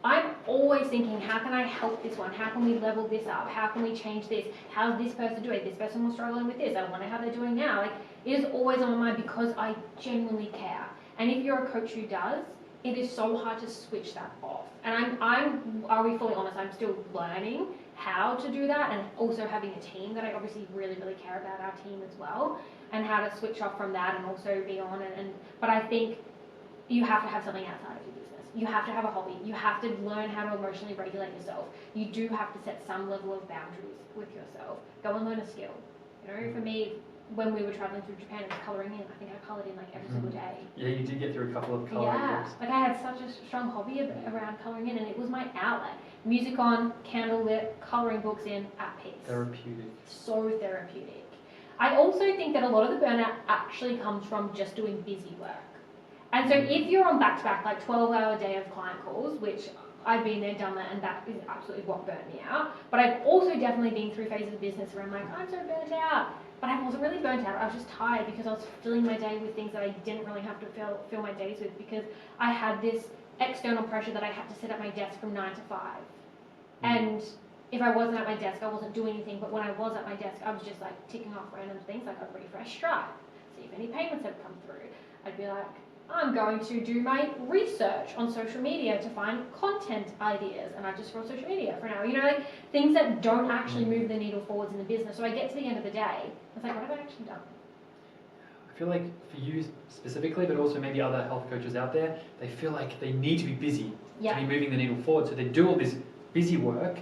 I'm always thinking, how can I help this one? How can we level this up? How can we change this? How's this person doing? This person was struggling with this. I wonder how they're doing now. Like, it is always on my mind because I genuinely care. And if you're a coach who does, it is so hard to switch that off. And I'll be fully honest, I'm still learning how to do that, and also having a team that I obviously really, really care about, our team as well, and how to switch off from that and also be on. But I think you have to have something outside of your business. you have to have a hobby. You have to learn how to emotionally regulate yourself. You do have to set some level of boundaries with yourself. Go and learn a skill. You know, for me, when we were traveling through Japan, it was colouring in. I think I coloured in like every single day. Yeah, you did get through a couple of colouring Yeah, books. like I had such a strong hobby around colouring in, and it was my outlet. Music on, candle lit, colouring books in, at peace. Therapeutic. So therapeutic. I also think that a lot of the burnout actually comes from just doing busy work. And so if you're on back-to-back, like 12-hour day of client calls, which I've been there, done that, and that is absolutely what burnt me out. But I've also definitely been through phases of business where I'm like, I'm so burnt out. But I wasn't really burnt out. I was just tired because I was filling my day with things that I didn't really have to fill my days with, because I had this external pressure that I had to sit at my desk from 9 to 5. And if I wasn't at my desk, I wasn't doing anything. But when I was at my desk, I was just like ticking off random things, like I'd refresh Stripe, see if any payments had come through. I'd be like, I'm going to do my research on social media to find content ideas, and I just scroll social media for an hour. You know, like things that don't actually move the needle forwards in the business. So I get to the end of the day, I was like, what have I actually done? I feel like for you specifically, but also maybe other health coaches out there, they feel like they need to be busy to be moving the needle forward. So they do all this busy work,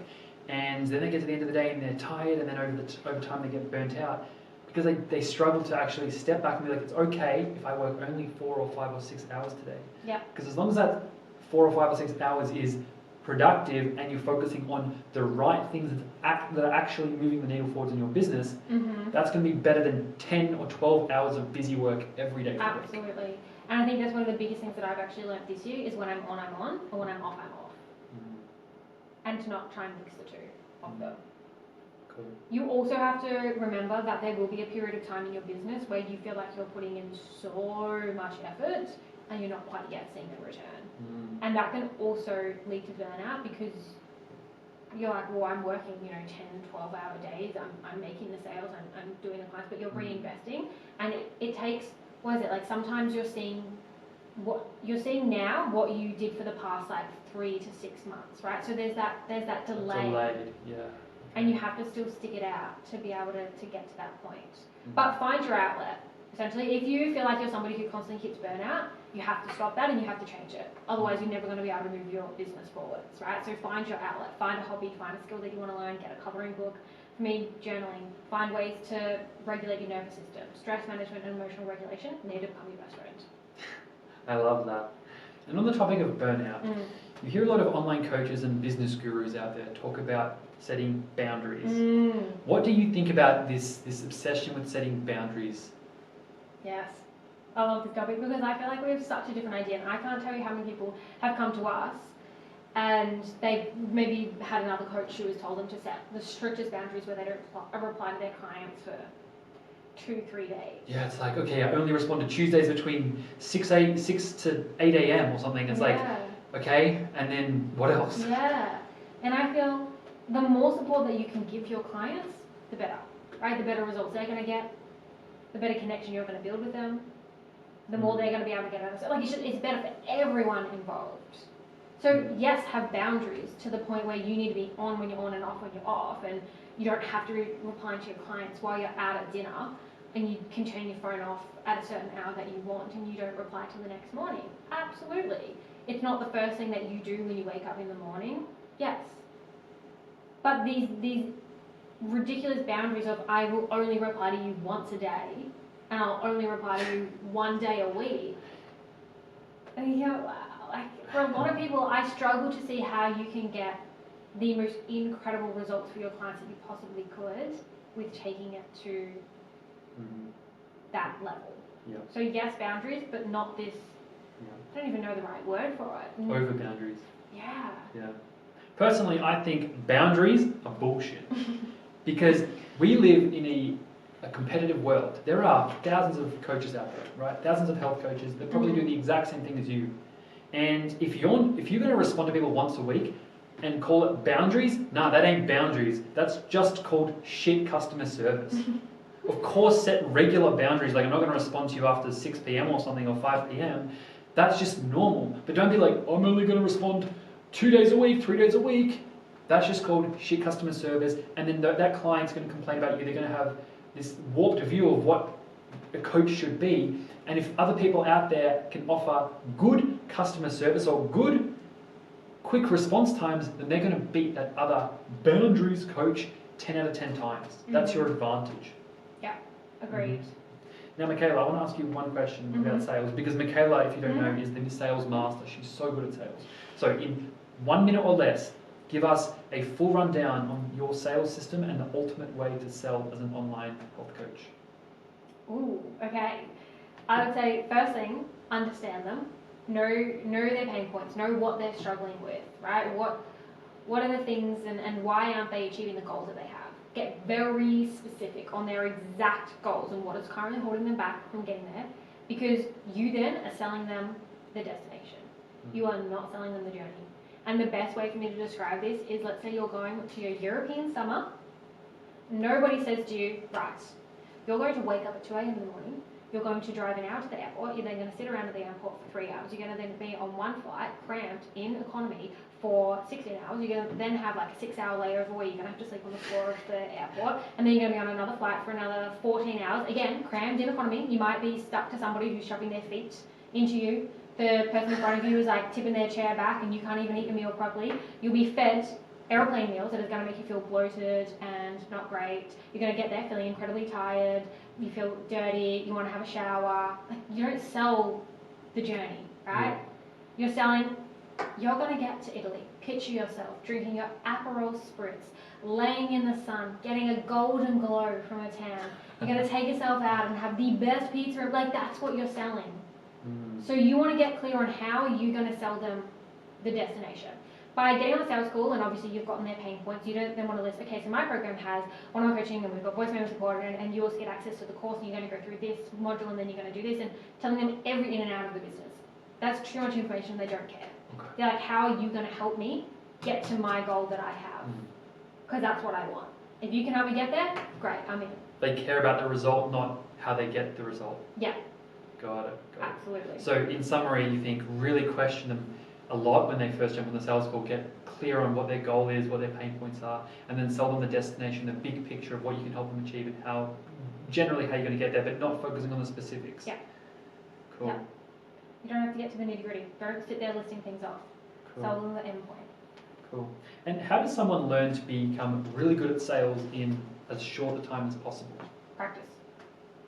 and then they get to the end of the day and they're tired, and then over time they get burnt out because they struggle to actually step back and be like, it's okay if I work only 4 or 5 or 6 hours today. Yeah. Because as long as that 4 or 5 or 6 hours is productive and you're focusing on the right things that are actually moving the needle forwards in your business, that's going to be better than 10 or 12 hours of busy work every day. Absolutely. And I think that's one of the biggest things that I've actually learned this year is when I'm on, or when I'm off, I'm off. And to not try and mix the two of them. Cool. You also have to remember that there will be a period of time in your business where you feel like you're putting in so much effort and you're not quite yet seeing a return. And that can also lead to burnout, because you're like, well, I'm working, 10, 12-hour days, I'm making the sales, I'm doing the clients, but you're reinvesting, and it takes, like sometimes you're seeing now what you did for the past like 3 to 6 months, right? So there's that delay. Delayed, yeah. And you have to still stick it out to be able to get to that point. But find your outlet. Essentially, if you feel like you're somebody who constantly hits burnout, you have to stop that and you have to change it. Otherwise, you're never going to be able to move your business forwards, right? So find your outlet, find a hobby, find a skill that you want to learn, get a coloring book. For me, journaling. Find ways to regulate your nervous system. Stress management and emotional regulation need to become your best friend. I love that. And on the topic of burnout, you hear a lot of online coaches and business gurus out there talk about setting boundaries. What do you think about this obsession with setting boundaries? Yes, I love this topic because I feel like we have such a different idea, and I can't tell you how many people have come to us and they've maybe had another coach who has told them to set the strictest boundaries where they don't reply to their clients for 2-3 days. Yeah, it's like, okay, I only respond to Tuesdays between 6 to 8 a.m. or something. It's like, okay, and then what else? Yeah, and I feel the more support that you can give your clients, the better, right? The better results they're going to get, the better connection you're going to build with them, the more they're going to be able to get out of it. Like, it's better for everyone involved. So yes, have boundaries to the point where you need to be on when you're on and off when you're off, and you don't have to reply to your clients while you're out at dinner, and you can turn your phone off at a certain hour that you want and you don't reply till the next morning. Absolutely. It's not the first thing that you do when you wake up in the morning. Yes. But these ridiculous boundaries of I will only reply to you once a day and I'll only reply to you 1 day a week. And like for a lot of people, I struggle to see how you can get the most incredible results for your clients that you possibly could with taking it to that level. Yeah. So yes, boundaries, but not this, I don't even know the right word for it. Over boundaries. Yeah. Yeah. Personally, I think boundaries are bullshit. Because we live in a competitive world. There are thousands of coaches out there, right? Thousands of health coaches that probably do the exact same thing as you. And if you're going to respond to people once a week and call it boundaries, nah, that ain't boundaries. That's just called shit customer service. Of course, set regular boundaries. Like, I'm not going to respond to you after 6 p.m. or something, or 5 p.m. That's just normal. But don't be like, I'm only going to respond 2 days a week, 3 days a week. That's just called shit customer service. And then that client's going to complain about you. They're going to have this warped view of what a coach should be. And if other people out there can offer good customer service or good quick response times, then they're going to beat that other boundaries coach 10 out of 10 times. That's your advantage. Yeah, agreed. Now, Michaela, I want to ask you one question about sales, because Michaela, if you don't know, is the sales master. She's so good at sales. So in 1 minute or less, give us a full rundown on your sales system and the ultimate way to sell as an online health coach. Ooh, okay. I would say first thing, understand them. Know their pain points. Know what they're struggling with, right? What are the things and why aren't they achieving the goals that they have? Get very specific on their exact goals and what is currently holding them back from getting there, because you then are selling them the destination. You are not selling them the journey. And the best way for me to describe this is, let's say you're going to your European summer. Nobody says to you, right, you're going to wake up at 2 a.m. in the morning. You're going to drive an hour to the airport. You're then going to sit around at the airport for 3 hours. You're going to then be on one flight, cramped in economy for 16 hours. You're going to then have like a 6-hour layover where you're going to have to sleep on the floor of the airport. And then you're going to be on another flight for another 14 hours. Again, crammed in economy. You might be stuck to somebody who's shoving their feet into you. The person in front of you is like tipping their chair back and you can't even eat your meal properly. You'll be fed aeroplane meals that is going to make you feel bloated and not great. You're going to get there feeling incredibly tired. You feel dirty. You want to have a shower. Like, you don't sell the journey, right? You're selling, you're going to get to Italy. Picture yourself drinking your Aperol spritz, laying in the sun, getting a golden glow from a tan. You're going to take yourself out and have the best pizza. Like, that's what you're selling. So you want to get clear on how you're going to sell them the destination. By getting on the sales call, and obviously you've gotten their pain points, you don't then want to list, okay, so my program has one-on-one coaching and we've got voice memo support and you also get access to the course and you're going to go through this module and then you're going to do this, and telling them every in and out of the business. That's too much information, they don't care. Okay. They're like, how are you going to help me get to my goal that I have? Because that's what I want. If you can help me get there, great, I'm in. They care about the result, not how they get the result. Yeah. Got it. Absolutely. So in summary, you think really question them a lot when they first jump on the sales call, get clear on what their goal is, what their pain points are, and then sell them the destination, the big picture of what you can help them achieve and how you're going to get there, but not focusing on the specifics. Yeah. Cool. Yeah. You don't have to get to the nitty gritty. Don't sit there listing things off. Cool. Sell them the end point. Cool. And how does someone learn to become really good at sales in as short a time as possible? Practice.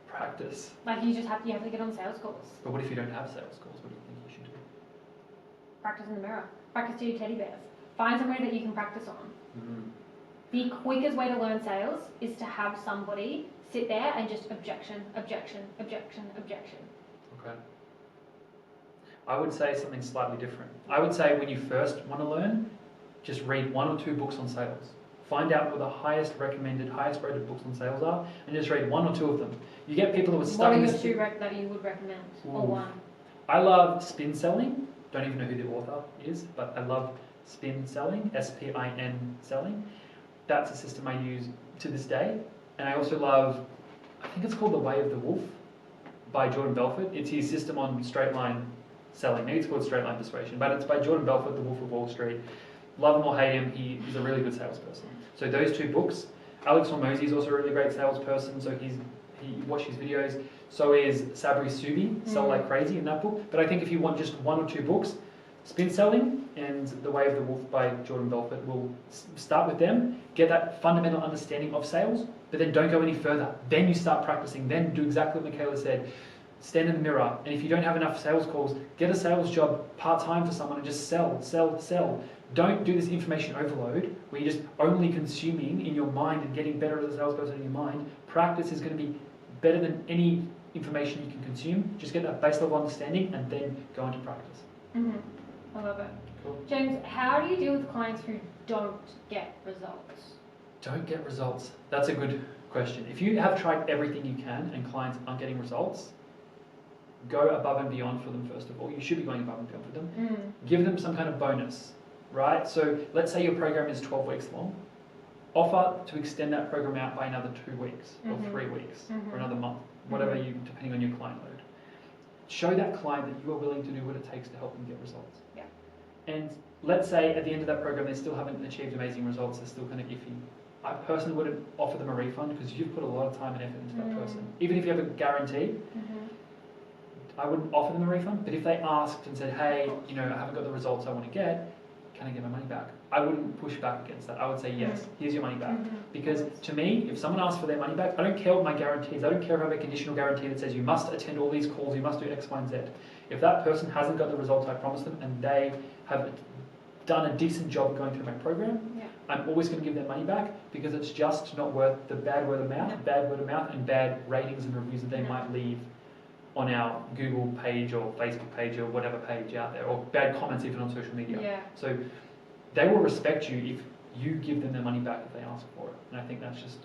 Practice. Like you have to get on sales calls. But what if you don't have sales calls? What do you think you should do? Practice in the mirror. Practice to your teddy bears. Find somebody that you can practice on. The quickest way to learn sales is to have somebody sit there and just objection, objection, objection, objection. Okay. I would say something slightly different. I would say when you first want to learn, just read 1 or 2 books on sales. Find out what the highest recommended, highest rated books on sales are, and just read 1 or 2 of them. You get people who are stuck What are in your this. 2 that you would recommend? Or 1? I love spin selling. Don't even know who the author is, but I love spin selling, S-P-I-N selling. That's a system I use to this day. And I also love, I think it's called The Way of the Wolf by Jordan Belfort. It's his system on straight line selling. Maybe it's called straight line persuasion, but it's by Jordan Belfort, The Wolf of Wall Street. Love him or hate him, he's a really good salesperson. So those 2 books. Alex Hormozi is also a really great salesperson, so he watch his videos. So is Sabri Subi, Sell Like Crazy in that book. But I think if you want just 1 or 2 books, Spin Selling and The Way of the Wolf by Jordan Belfort, will start with them, get that fundamental understanding of sales, but then don't go any further. Then you start practicing, then do exactly what Michaela said. Stand in the mirror, and if you don't have enough sales calls, get a sales job part-time for someone and just sell, sell, sell. Don't do this information overload where you're just only consuming in your mind and getting better as a salesperson in your mind. Practice is going to be better than any information you can consume. Just get that base level understanding and then go into practice. I love it. Cool. James, how do you deal with clients who don't get results? Don't get results. That's a good question. If you have tried everything you can and clients aren't getting results, go above and beyond for them first of all. You should be going above and beyond for them. Give them some kind of bonus, right? So let's say your program is 12 weeks long. Offer to extend that program out by another 2 weeks or 3 weeks or another month, whatever you, depending on your client load. Show that client that you are willing to do what it takes to help them get results. And let's say at the end of that program they still haven't achieved amazing results, they're still kind of iffy. I personally wouldn't offer them a refund because you've put a lot of time and effort into that Mm. person. Even if you have a guarantee, I wouldn't offer them a refund. But if they asked and said, hey, you know, I haven't got the results I want to get, can I get my money back? I wouldn't push back against that. I would say, yes, here's your money back. Because to me, if someone asks for their money back, I don't care what my guarantees. I don't care if I have a conditional guarantee that says you must attend all these calls, you must do X, Y, and Z. If that person hasn't got the results I promised them and they have done a decent job going through my program, I'm always going to give them money back because it's just not worth the bad word of mouth, and bad ratings and reviews that they might leave on our Google page or Facebook page or whatever page out there, or bad comments even on social media. Yeah. So they will respect you if you give them their money back if they ask for it. And I think that's just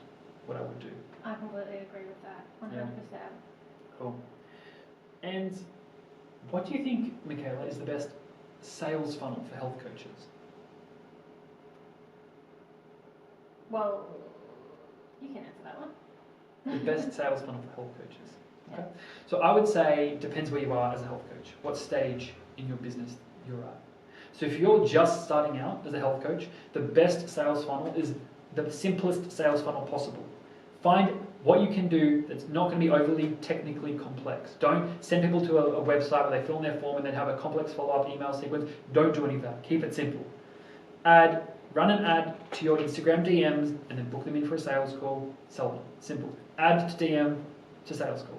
what I would do. I completely agree with that. 100%. Cool. And what do you think, Michaela, is the best sales funnel for health coaches? Well, you can answer that one. The best sales funnel for health coaches. Okay. So I would say depends where you are as a health coach, what stage in your business you're at. So if you're just starting out as a health coach, the best sales funnel is the simplest sales funnel possible. Find what you can do that's not going to be overly technically complex. Don't send people to a website where they fill in their form and then have a complex follow-up email sequence. Don't do any of that. Keep it simple. Run an ad to your Instagram DMs and then book them in for a sales call. Sell them. Simple. Add to DM to sales call.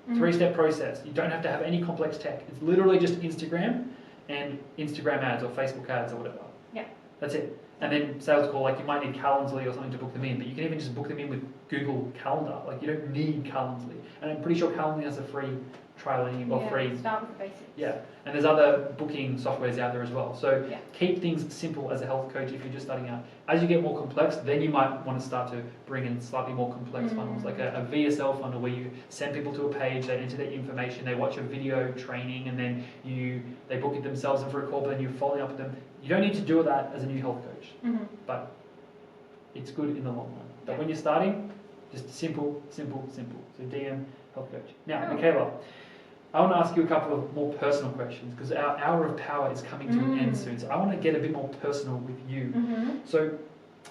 3-step process. You don't have to have any complex tech. It's literally just Instagram and Instagram ads or Facebook ads or whatever. Yeah. That's it. And then sales call, like you might need Calendly or something to book them in, but you can even just book them in with Google Calendar. Like you don't need Calendly. And I'm pretty sure Calendly has a free trial or free. Start with the basics. Yeah. And there's other booking softwares out there as well. So Yeah. keep things simple as a health coach if you're just starting out. As you get more complex, then you might want to start to bring in slightly more complex funnels, like a VSL funnel where you send people to a page, they enter their information, they watch a video training, and then they book it themselves in for a call, but then you're following up with them. You don't need to do that as a new health coach, but it's good in the long run. But when you're starting, just simple, simple, simple. So DM, health coach. Now, Michaela, I want to ask you a couple of more personal questions because our hour of power is coming to an end soon. So I want to get a bit more personal with you. So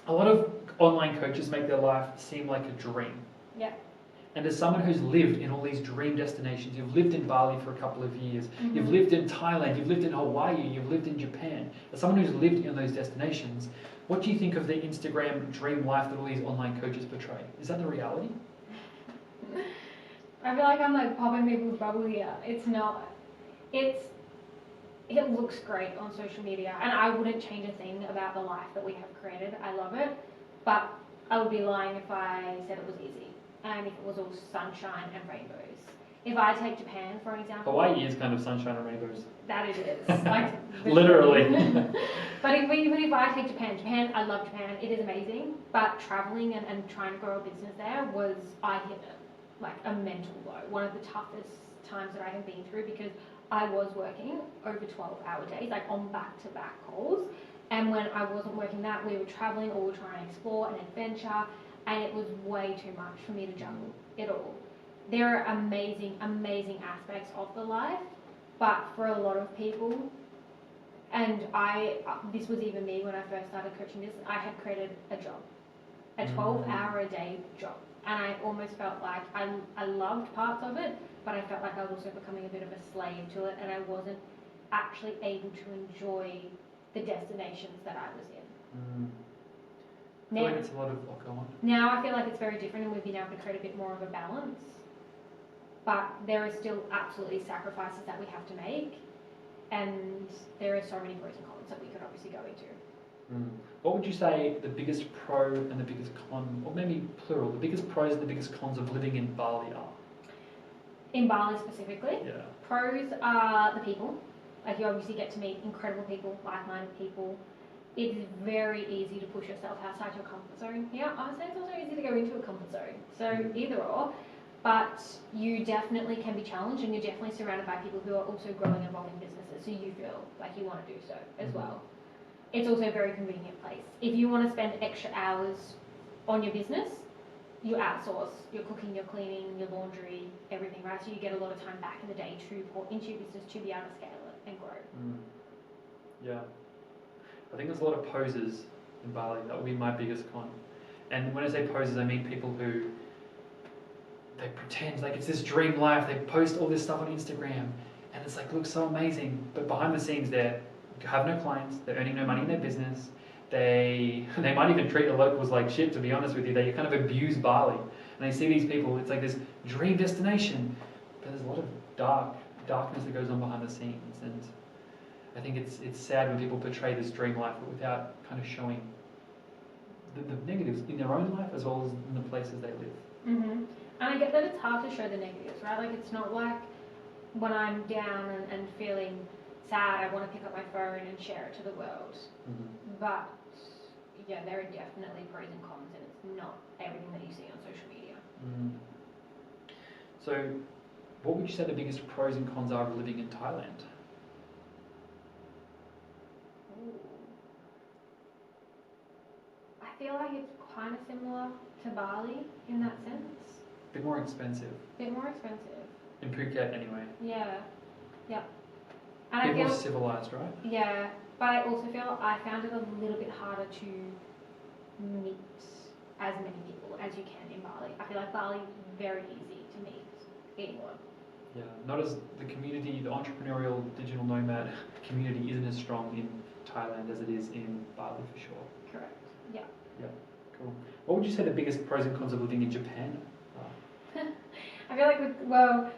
a lot of online coaches make their life seem like a dream. Yeah. And as someone who's lived in all these dream destinations, you've lived in Bali for a couple of years, you've lived in Thailand, you've lived in Hawaii, you've lived in Japan. As someone who's lived in those destinations, what do you think of the Instagram dream life that all these online coaches portray? Is that the reality? I feel like I'm like popping people's bubble here. It's not. It looks great on social media, and I wouldn't change a thing about the life that we have created. I love it, but I would be lying if I said it was easy and if it was all sunshine and rainbows. If I take Japan, for example. Hawaii is kind of sunshine and rainbows. That it is. Like, literally. But even if I take Japan, I love Japan. It is amazing. But traveling and trying to grow a business there I hit like a mental low. One of the toughest times that I have been through because I was working over 12-hour days, like on back-to-back calls. And when I wasn't working that, we were traveling or we were trying to explore an adventure, and it was way too much for me to juggle it all. There are amazing, amazing aspects of the life, but for a lot of people, and this was even me when I first started coaching this, I had created a job, a 12-hour-a-day job. And I almost felt like I loved parts of it, but I felt like I was also becoming a bit of a slave to it, and I wasn't actually able to enjoy the destinations that I was in. I feel like it's a lot of go on. Now I feel like it's very different, and we've been able to create a bit more of a balance. But there are still absolutely sacrifices that we have to make, and there are so many pros and cons that we could obviously go into. What would you say the biggest pro and the biggest con, or maybe plural, the biggest pros and the biggest cons of living in Bali are? In Bali specifically? Yeah. Pros are the people. Like you obviously get to meet incredible people, like-minded people. It is very easy to push yourself outside your comfort zone. Yeah, I would say it's also easy to go into a comfort zone. So either or. But you definitely can be challenged, and you're definitely surrounded by people who are also growing and evolving businesses, so you feel like you want to do so as well. It's also a very convenient place. If you want to spend extra hours on your business, you outsource your cooking, your cleaning, your laundry, everything, right? So you get a lot of time back in the day to pour into your business to be able to scale it and grow. Yeah. I think there's a lot of poses in Bali. That would be my biggest con. And when I say posers, I mean people who they pretend like it's this dream life. They post all this stuff on Instagram, and it's like looks so amazing. But behind the scenes, they have no clients. They're earning no money in their business. They might even treat the locals like shit. To be honest with you, they kind of abuse Bali. And they see these people. It's like this dream destination, but there's a lot of darkness that goes on behind the scenes. And I think it's sad when people portray this dream life, but without kind of showing the negatives in their own life as well as in the places they live. Mm-hmm. And I get that it's hard to show the negatives, right? Like it's not like when I'm down and feeling sad, I want to pick up my phone and share it to the world. Mm-hmm. But yeah, there are definitely pros and cons, and it's not everything that you see on social media. Mm. So, what would you say the biggest pros and cons are of living in Thailand? Ooh. I feel like it's kind of similar to Bali in that sense. A bit more expensive. Bit more expensive. In Phuket, anyway. Yeah. Yep. A And bit I more feel civilized, right? yeah, but I also feel I found it a little bit harder to meet as many people as you can in Bali. I feel like Bali is very easy to meet anyone. Yeah. Not as the community, the entrepreneurial digital nomad community isn't as strong in Thailand as it is in Bali for sure. Correct. Yeah. Cool. What would you say the biggest pros and cons of living in Japan are? I feel like it was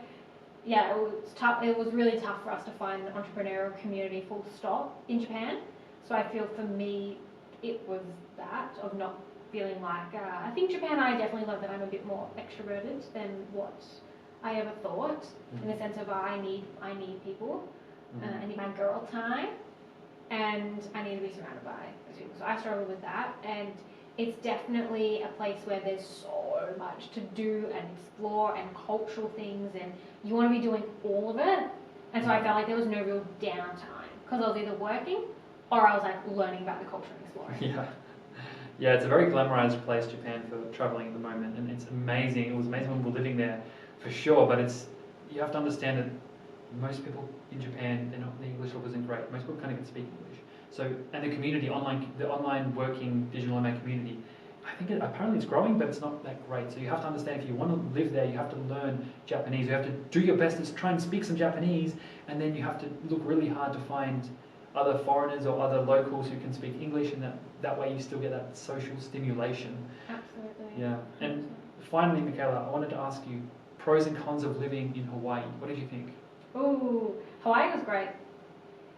tough. It was really tough for us to find an entrepreneurial community full stop in Japan. So I feel for me, it was that of not feeling like. I think Japan. I definitely love that I'm a bit more extroverted than what I ever thought. In the sense of I need people. I need my girl time, and I need to be surrounded by those people. So I struggle with that, and it's definitely a place where there's so much to do and explore and cultural things, and you want to be doing all of it. And so I felt like there was no real downtime because I was either working or I was like learning about the culture and exploring. Yeah, it's a very glamorized place, Japan, for traveling at the moment, and it's amazing. It was amazing when we were living there, for sure. But you have to understand that most people in Japan, the English level isn't great. Most people can't even speak English. So, and the community, the online working digital nomad community, I think apparently it's growing, but it's not that great. So you have to understand if you want to live there, you have to learn Japanese. You have to do your best to try and speak some Japanese, and then you have to look really hard to find other foreigners or other locals who can speak English, and that way you still get that social stimulation. Absolutely. Yeah. And finally, Michaela, I wanted to ask you pros and cons of living in Hawaii. What did you think? Ooh, Hawaii was great.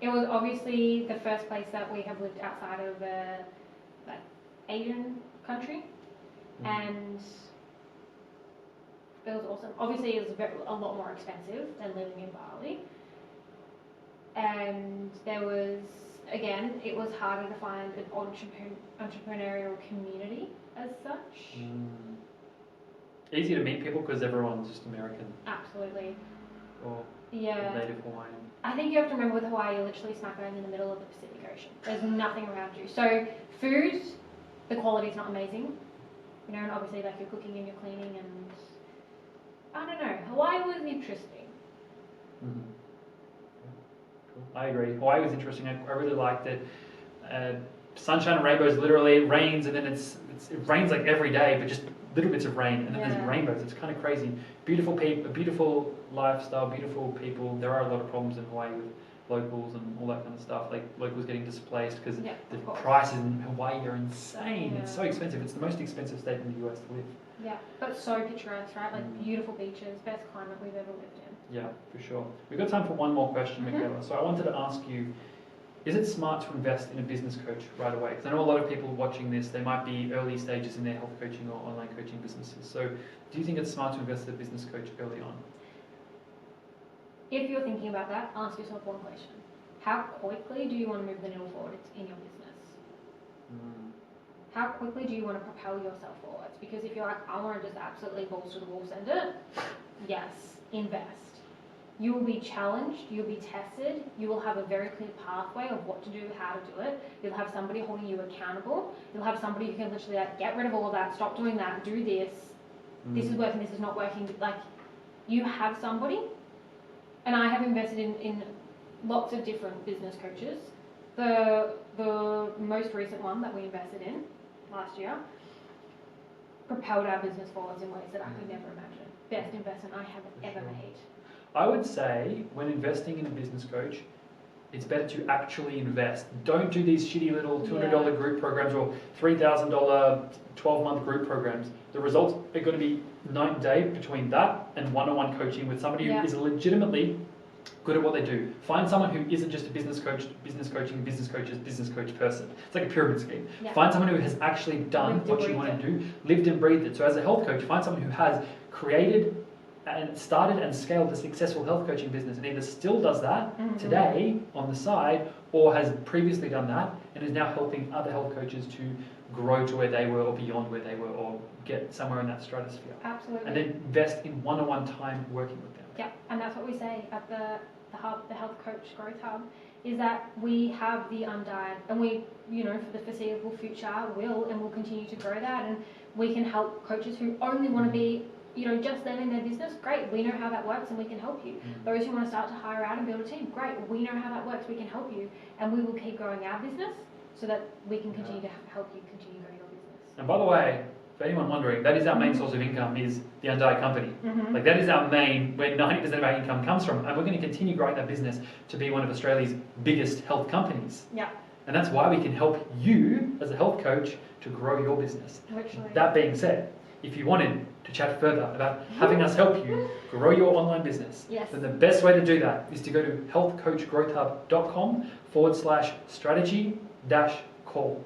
It was obviously the first place that we have lived outside of a Asian country, and it was awesome. Obviously, it was a lot more expensive than living in Bali, and there was, again, it was harder to find an entrepreneurial community as such. Easy to meet people because everyone's just American Absolutely. or Yeah. native Hawaiian. I think you have to remember with Hawaii, you're literally smack bang in the middle of the Pacific Ocean. There's nothing around you. So food, the quality is not amazing. You know, and obviously like you're cooking and you're cleaning, and I don't know. Hawaii was interesting. Mm-hmm. Cool. I agree. Hawaii was interesting. I really liked it. Sunshine and rainbows. Literally, it rains and then it rains like every day, but just little bits of rain, and then there's rainbows. It's kind of crazy. Beautiful people, beautiful lifestyle, beautiful people. There are a lot of problems in Hawaii with locals and all that kind of stuff. Like locals getting displaced because the prices in Hawaii are insane. It's so expensive. It's the most expensive state in the US to live. Yeah, but so picturesque, right? Like beautiful beaches, best climate we've ever lived in. Yeah, for sure. We've got time for one more question, Michaela. So I wanted to ask you, is it smart to invest in a business coach right away? Because I know a lot of people watching this, they might be early stages in their health coaching or online coaching businesses. So do you think it's smart to invest in a business coach early on? If you're thinking about that, ask yourself one question. How quickly do you want to move the needle forward in your business? How quickly do you want to propel yourself forwards? Because if you're like, I want to just absolutely balls to the wall send it, yes, invest. You will be challenged, you'll be tested, you will have a very clear pathway of what to do, how to do it. You'll have somebody holding you accountable. You'll have somebody who can literally like, get rid of all of that, stop doing that, do this. This is working, this is not working. Like, you have somebody. And I have invested in lots of different business coaches. The most recent one that we invested in last year, propelled our business forwards in ways that I could never imagine. Best investment I have ever made. I would say when investing in a business coach, it's better to actually invest. Don't do these shitty little $200 group programs or $3,000 12-month group programs. The results are going to be night and day between that and one-on-one coaching with somebody who is legitimately good at what they do. Find someone who isn't just a business coach, business coaching, business coaches, business coach person. It's like a pyramid scheme. Yeah. Find someone who has actually done what you want to do, lived and breathed it. So as a health coach, find someone who has created and started and scaled a successful health coaching business and either still does that today on the side or has previously done that and is now helping other health coaches to grow to where they were or beyond where they were or get somewhere in that stratosphere. Absolutely. And then invest in one-on-one time working with them. Yeah, and that's what we say at the hub, the Health Coach Growth Hub, is that we have the undying, and we, for the foreseeable future will continue to grow that, and we can help coaches who only want to be, just them in their business. Great, we know how that works, and we can help you. Those who want to start to hire out and build a team, great, we know how that works, we can help you, and we will keep growing our business so that we can continue to help you continue growing your business. And by the way, for anyone wondering, that is our main source of income, is the Undie company. Like that is our main, where 90% of our income comes from, and we're going to continue growing that business to be one of Australia's biggest health companies. Yeah. And that's why we can help you as a health coach to grow your business. Literally. That being said, if you wanted to chat further about having us help you grow your online business, then the best way to do that is to go to healthcoachgrowthhub.com/strategy-call.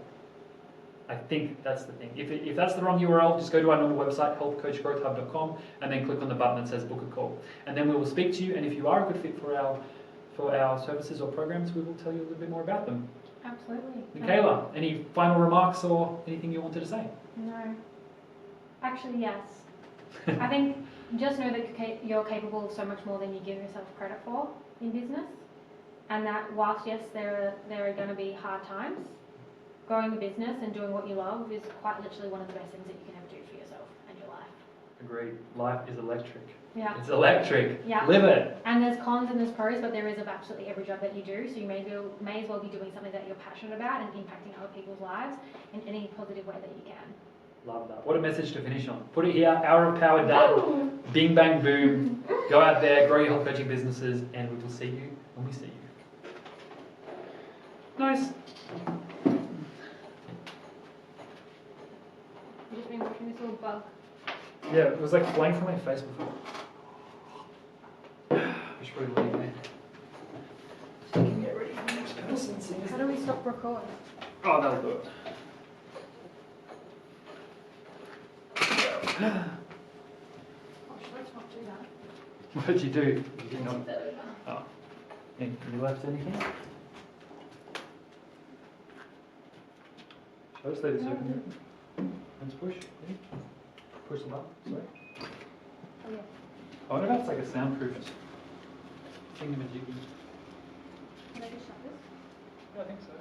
I think that's the thing. If that's the wrong URL, just go to our normal website, healthcoachgrowthhub.com, and then click on the button that says book a call. And then we will speak to you, and if you are a good fit for our services or programs, we will tell you a little bit more about them. Absolutely. Michaela, any final remarks or anything you wanted to say? No. Actually, yes. I think just know that you're capable of so much more than you give yourself credit for in business, and that whilst, yes, there are going to be hard times, growing a business and doing what you love is quite literally one of the best things that you can ever do for yourself and your life. Agreed. Life is electric. Yeah. It's electric. Yeah. Live it. And there's cons and there's pros, but there is of absolutely every job that you do. So you may as well be doing something that you're passionate about and impacting other people's lives in any positive way that you can. Love that. What a message to finish on. Put it here. Hour of power done. Bing, bang, boom. Go out there, grow your health coaching businesses, and we will see you when we see you. Nice. You've just been watching this little bug. Yeah, it was like flying from my face before. I should probably leave there. So we can get ready for the next person. How do we stop recording? Oh, that'll do it. Gosh, let's not do that. What did you do? You did not. Flip that over. Oh. And you left anything? Should I just leave this open here? Let's push. Ready? Push them up. Sorry. Oh, yeah. I wonder if that's like a soundproof thingamajiggy. Can I just shut this? Yeah, I think so.